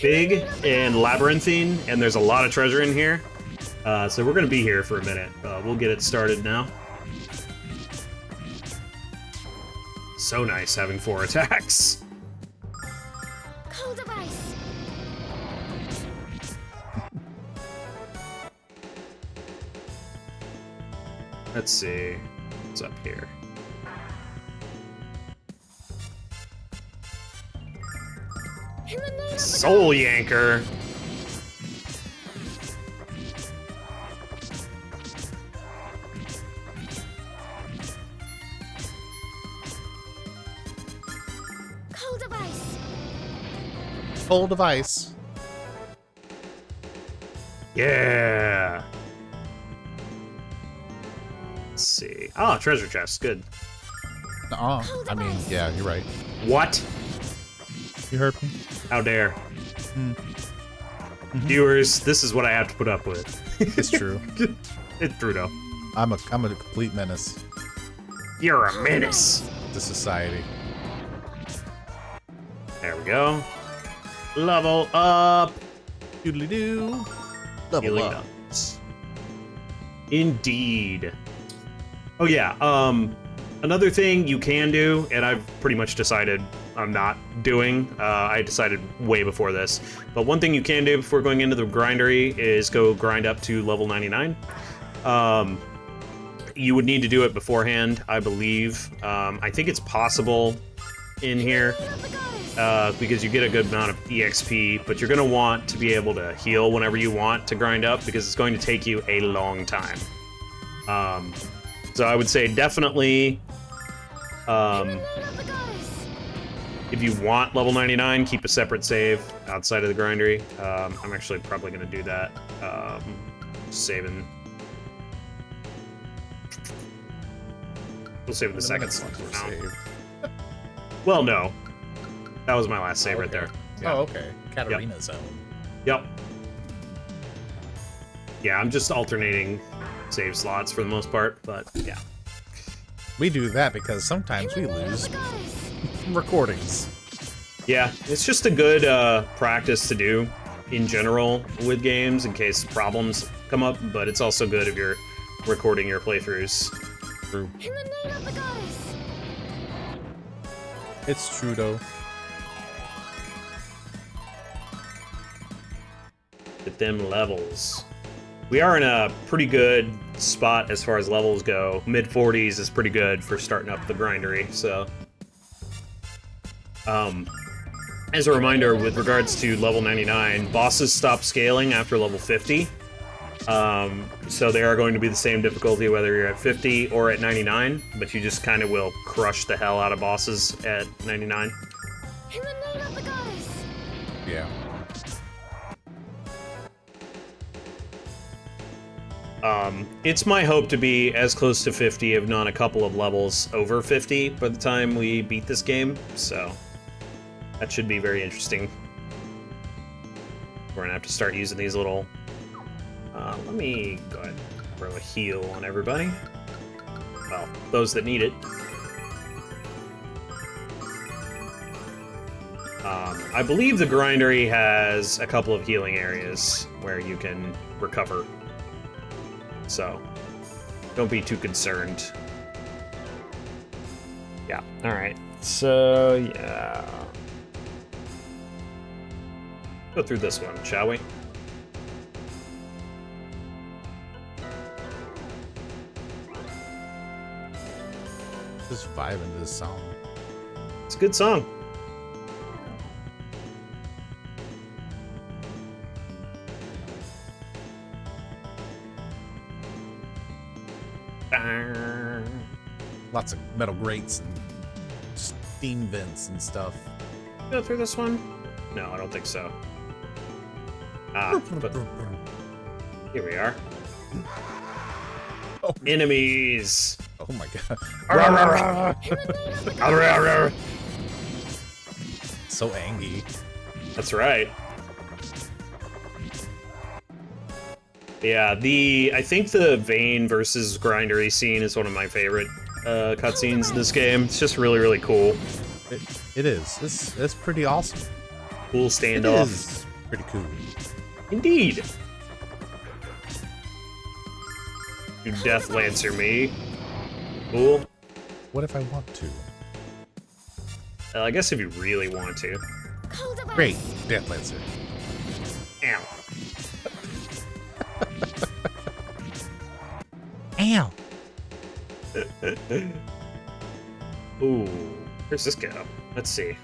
[SPEAKER 2] big and labyrinthine, and there's a lot of treasure in here. So we're gonna be here for a minute. We'll get it started now. So nice having 4 attacks.
[SPEAKER 3] Cold of ice.
[SPEAKER 2] Let's see. What's up here?
[SPEAKER 3] In the name of the
[SPEAKER 2] Soul Yanker.
[SPEAKER 3] cold of ice.
[SPEAKER 1] Full device.
[SPEAKER 2] Yeah. Let's see. Oh, treasure chest. Good.
[SPEAKER 1] I mean, yeah, you're right.
[SPEAKER 2] What?
[SPEAKER 1] You heard me.
[SPEAKER 2] How dare. Viewers, this is what I have to put up with.
[SPEAKER 1] It's true.
[SPEAKER 2] It's true, though.
[SPEAKER 1] I'm a complete menace
[SPEAKER 2] You're a menace.
[SPEAKER 1] to society.
[SPEAKER 2] There we go. Level up.
[SPEAKER 1] Doodly doo. Level
[SPEAKER 2] Healing
[SPEAKER 1] up.
[SPEAKER 2] nuts. Indeed. Oh yeah. Another thing you can do, and I've pretty much decided I'm not doing. I decided way before this. But one thing you can do before going into the grindery is go grind up to level 99. You would need to do it beforehand, I believe. I think it's possible in here. Because you get a good amount of EXP, but you're going to want to be able to heal whenever you want to grind up, because it's going to take you a long time. So I would say definitely, if you want level 99, keep a separate save outside of the grindery. I'm actually probably going to do that. Saving. We'll save in the second slot.
[SPEAKER 1] Save.
[SPEAKER 2] Well, no. That was my last save right
[SPEAKER 1] Okay.
[SPEAKER 2] there.
[SPEAKER 1] Oh, okay. Katarina Zone.
[SPEAKER 2] Yep. Yeah, I'm just alternating save slots for the most part, but yeah.
[SPEAKER 1] We do that because sometimes we lose recordings.
[SPEAKER 2] Yeah, it's just a good practice to do in general with games in case problems come up, but it's also good if you're recording your playthroughs.
[SPEAKER 1] True.
[SPEAKER 3] In the name of the goddess.
[SPEAKER 1] It's true, though.
[SPEAKER 2] Get them levels. We are in a pretty good spot as far as levels go. Mid 40s is pretty good for starting up the grindery, so. As a reminder, with regards to level 99, bosses stop scaling after level 50. So they are going to be the same difficulty whether you're at 50 or at 99, but you just kind of will crush the hell out of bosses at 99.
[SPEAKER 3] In the name of the goddess.
[SPEAKER 1] Yeah.
[SPEAKER 2] It's my hope to be as close to 50, if not a couple of levels over 50 by the time we beat this game, so that should be very interesting. We're gonna have to start using these little... let me go ahead and throw a heal on everybody. Well, those that need it. I believe the grindery has a couple of healing areas where you can recover. So, don't be too concerned.
[SPEAKER 4] Yeah. All right. So yeah.
[SPEAKER 2] Go through this one, shall we?
[SPEAKER 1] Just vibe into this song.
[SPEAKER 2] It's a good song.
[SPEAKER 1] Lots of metal grates and steam vents and stuff.
[SPEAKER 2] Go through this one? No, I don't think so. Ah, but here we are.
[SPEAKER 1] Oh.
[SPEAKER 2] Enemies!
[SPEAKER 1] Oh my god. So angry.
[SPEAKER 2] That's right. Yeah, I think the Vane versus Grindery scene is one of my favorite cutscenes in this game. It's just really, really cool.
[SPEAKER 1] It is. It's pretty awesome.
[SPEAKER 2] Cool
[SPEAKER 1] It
[SPEAKER 2] standoff.
[SPEAKER 1] is pretty cool.
[SPEAKER 2] Indeed. You Death Lancer me. Cool.
[SPEAKER 1] What if I want to?
[SPEAKER 2] I guess if you really want to.
[SPEAKER 3] Cold device.
[SPEAKER 1] Great, Death Lancer.
[SPEAKER 2] Ow.
[SPEAKER 1] Ow.
[SPEAKER 2] Ooh. Where's this go? Let's see.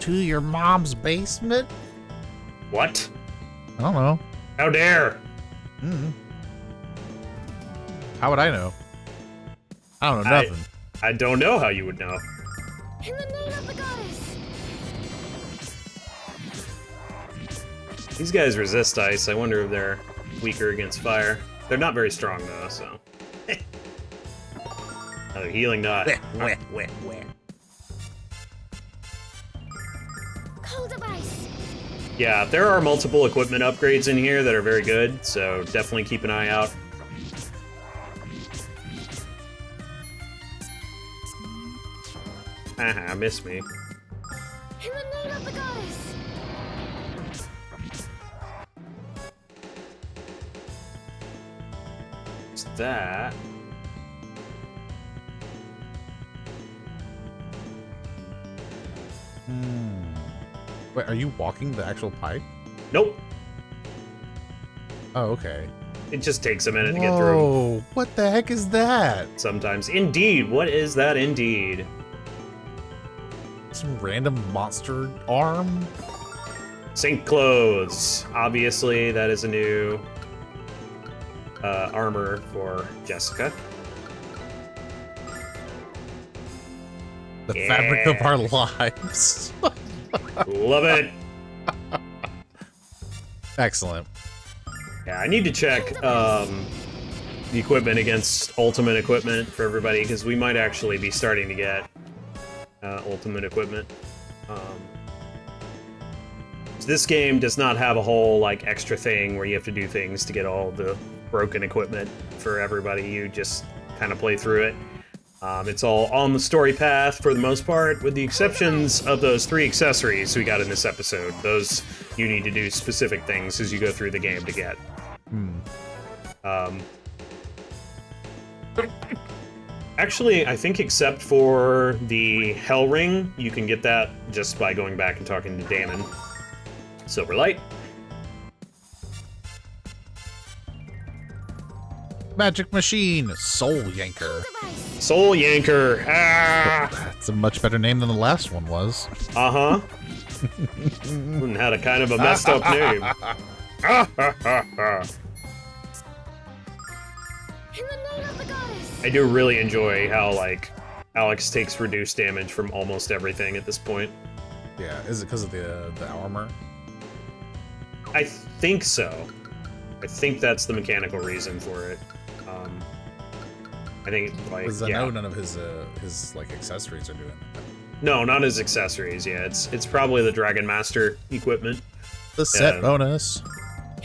[SPEAKER 1] To your mom's basement?
[SPEAKER 2] What?
[SPEAKER 1] I don't know.
[SPEAKER 2] How dare!
[SPEAKER 1] How would I know? I don't know nothing.
[SPEAKER 2] I don't know how you would know.
[SPEAKER 3] In the name of the goddess.
[SPEAKER 2] These guys resist ice. I wonder if they're weaker against fire. They're not very strong though, so. Another healing dot.
[SPEAKER 3] Cold device.
[SPEAKER 2] Yeah, there are multiple equipment upgrades in here that are very good, so definitely keep an eye out. Haha, missed me.
[SPEAKER 3] In the name of the goddess.
[SPEAKER 2] What's that?
[SPEAKER 1] Wait, are you walking the actual pipe?
[SPEAKER 2] Nope.
[SPEAKER 1] Oh, okay.
[SPEAKER 2] It just takes a minute to get through.
[SPEAKER 1] Whoa, what the heck is that?
[SPEAKER 2] Sometimes. Indeed. What is that indeed?
[SPEAKER 1] Some random monster arm?
[SPEAKER 2] Sink clothes. Obviously, that is a new armor for Jessica.
[SPEAKER 1] The fabric of our lives.
[SPEAKER 2] Love it.
[SPEAKER 1] Excellent.
[SPEAKER 2] Yeah, I need to check the equipment against ultimate equipment for everybody, because we might actually be starting to get ultimate equipment. So this game does not have a whole like extra thing where you have to do things to get all the broken equipment for everybody. You just kind of play through it. It's all on the story path for the most part, with the exceptions of those 3 accessories we got in this episode. Those you need to do specific things as you go through the game to get. Actually, I think except for the Hell Ring, you can get that just by going back and talking to Damon. Silverlight.
[SPEAKER 1] Magic machine, soul yanker.
[SPEAKER 3] Device.
[SPEAKER 2] Soul Yanker. Ah!
[SPEAKER 1] That's a much better name than the last one was.
[SPEAKER 2] Uh-huh. And had a kind of a messed up name.
[SPEAKER 3] In the name of the goddess.
[SPEAKER 2] I do really enjoy how, like, Alex takes reduced damage from almost everything at this point.
[SPEAKER 1] Yeah, is it because of the armor?
[SPEAKER 2] I think so. I think that's the mechanical reason for it. I think, like,
[SPEAKER 1] Because I
[SPEAKER 2] yeah.
[SPEAKER 1] know none of his like accessories are doing that.
[SPEAKER 2] No, not his accessories, yeah. It's probably the Dragon Master equipment.
[SPEAKER 1] The set
[SPEAKER 2] Yeah.
[SPEAKER 1] bonus.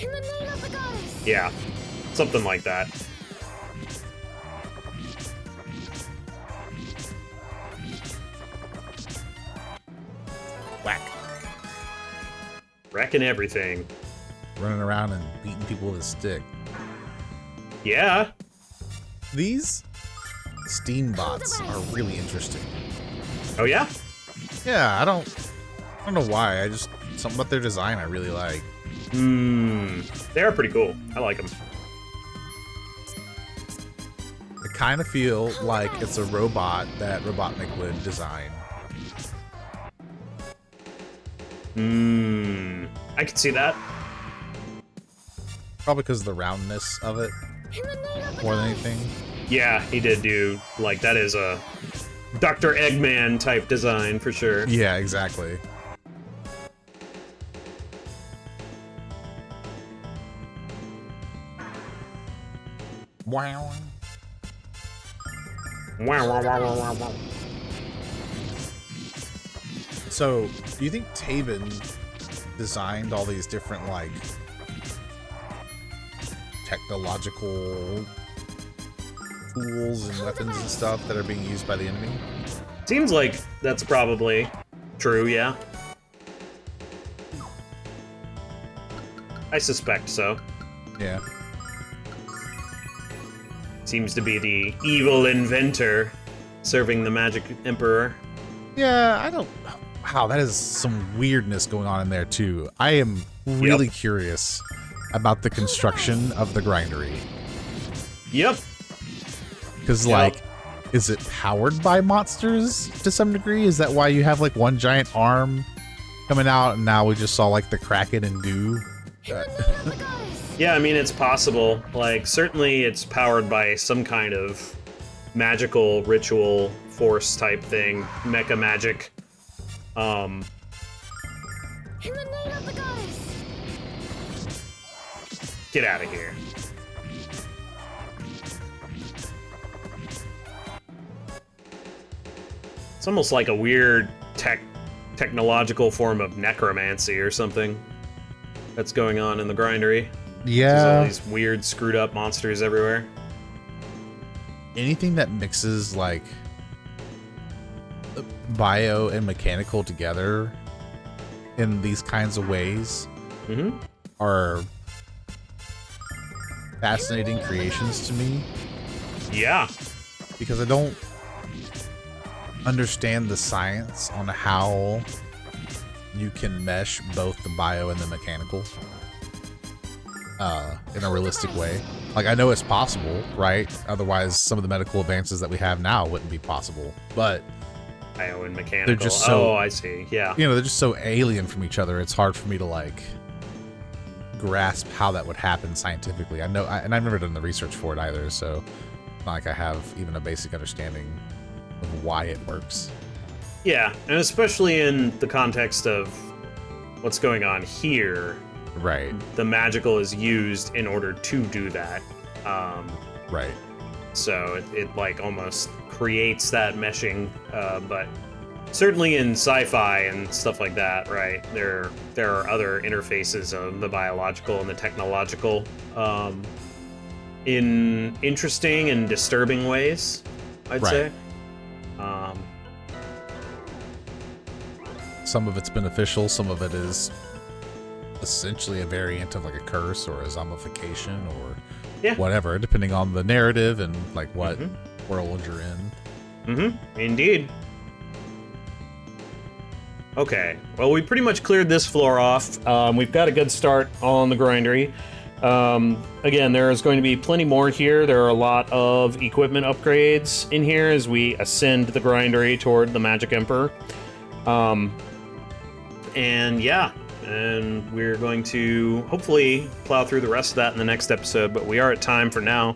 [SPEAKER 3] In the name of the goddess.
[SPEAKER 2] Yeah, something like that.
[SPEAKER 1] Whack.
[SPEAKER 2] Wrecking everything.
[SPEAKER 1] Running around and beating people with a stick.
[SPEAKER 2] Yeah.
[SPEAKER 1] These steam bots are really interesting.
[SPEAKER 2] Oh, yeah?
[SPEAKER 1] Yeah, I don't know why. I just something about their design I really like.
[SPEAKER 2] They are pretty cool. I like them.
[SPEAKER 1] I kind of feel like it's a robot that Robotnik would design.
[SPEAKER 2] I could see that.
[SPEAKER 1] Probably because of the roundness of it
[SPEAKER 3] In the name of the
[SPEAKER 1] more than
[SPEAKER 3] goddess.
[SPEAKER 1] anything.
[SPEAKER 2] Yeah, he did do, like, that is a Dr. Eggman type design for sure.
[SPEAKER 1] Yeah, exactly. Wow. So, do you think Taven designed all these different, like, technological tools and weapons and stuff that are being used by the enemy?
[SPEAKER 2] Seems like that's probably true, yeah. I suspect so.
[SPEAKER 1] Yeah.
[SPEAKER 2] Seems to be the evil inventor serving the Magic Emperor.
[SPEAKER 1] Yeah, I don't... Wow, that is some weirdness going on in there, too. I am really curious about the construction of the Grindery.
[SPEAKER 2] Yep.
[SPEAKER 1] Because, like, is it powered by monsters to some degree? Is that why you have, like, one giant arm coming out, and now we just saw, like, the Kraken and goo?
[SPEAKER 3] In the name of the goddess.
[SPEAKER 2] Yeah, I mean, it's possible. Like, certainly it's powered by some kind of magical ritual force type thing. Mecha magic.
[SPEAKER 3] In the name of the goddess.
[SPEAKER 2] Get out of here. It's almost like a weird technological form of necromancy or something that's going on in the Grindery. There's all these weird, screwed up monsters everywhere.
[SPEAKER 1] Anything that mixes, like, bio and mechanical together in these kinds of ways are fascinating creations to me,
[SPEAKER 2] Yeah.
[SPEAKER 1] because I don't understand the science on how you can mesh both the bio and the mechanical in a realistic way. Like, I know it's possible, right? Otherwise, some of the medical advances that we have now wouldn't be possible. But,
[SPEAKER 2] Bio and mechanical.
[SPEAKER 1] They're just so-
[SPEAKER 2] Oh, I see. Yeah.
[SPEAKER 1] you know, they're just so alien from each other. It's hard for me to, like, grasp how that would happen scientifically. I know, and I've never done the research for it either, so it's not like I have even a basic understanding of why it works.
[SPEAKER 2] Yeah, and especially in the context of what's going on here,
[SPEAKER 1] Right,
[SPEAKER 2] the magical is used in order to do that.
[SPEAKER 1] right.
[SPEAKER 2] So it like almost creates that meshing, but certainly in sci-fi and stuff like that, right? There are other interfaces of the biological and the technological in interesting and disturbing ways, I'd
[SPEAKER 1] Right.
[SPEAKER 2] say.
[SPEAKER 1] Some of it's beneficial, some of it is essentially a variant of, like, a curse or a zombification or
[SPEAKER 2] Yeah.
[SPEAKER 1] whatever, depending on the narrative and, like, what world you're in.
[SPEAKER 2] Indeed. Okay, well, we pretty much cleared this floor off. We've got a good start on the Grindery. Again, there is going to be plenty more here. There are a lot of equipment upgrades in here as we ascend the Grindery toward the Magic Emperor. And yeah, and we're going to hopefully plow through the rest of that in the next episode, but we are at time for now.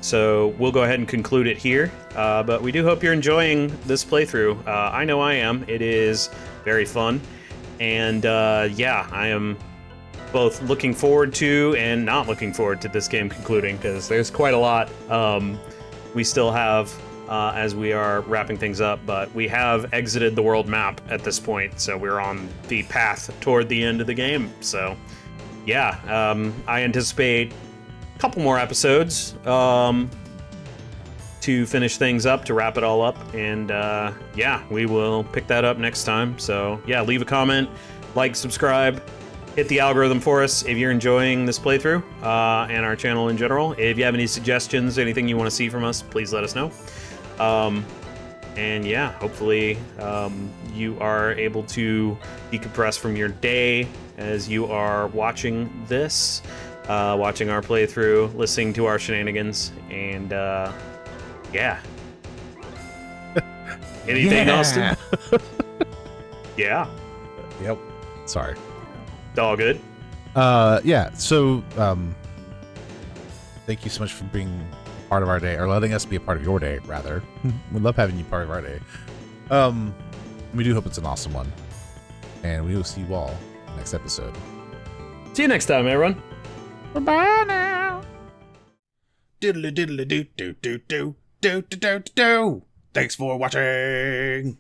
[SPEAKER 2] So we'll go ahead and conclude it here. But we do hope you're enjoying this playthrough. I know I am. It is very fun. And yeah, I am both looking forward to and not looking forward to this game concluding, because there's quite a lot we still have as we are wrapping things up. But we have exited the world map at this point, so we're on the path toward the end of the game. So yeah, I anticipate couple more episodes to finish things up, to wrap it all up, and yeah, we will pick that up next time. So yeah, leave a comment, like, subscribe, hit the algorithm for us if you're enjoying this playthrough and our channel in general. If you have any suggestions, anything you want to see from us, please let us know. And yeah, hopefully you are able to decompress from your day as you are watching this, watching our playthrough, listening to our shenanigans, and yeah. Anything, Austin? Yeah.
[SPEAKER 1] Yep. Sorry.
[SPEAKER 2] All good.
[SPEAKER 1] Yeah. So, Thank you so much for being part of our day, or letting us be a part of your day, rather. We love having you part of our day. We do hope it's an awesome one. And we will see you all next episode.
[SPEAKER 4] See you next time, everyone.
[SPEAKER 1] Bye now. Diddly diddly do do do do do do do do. Thanks for watching.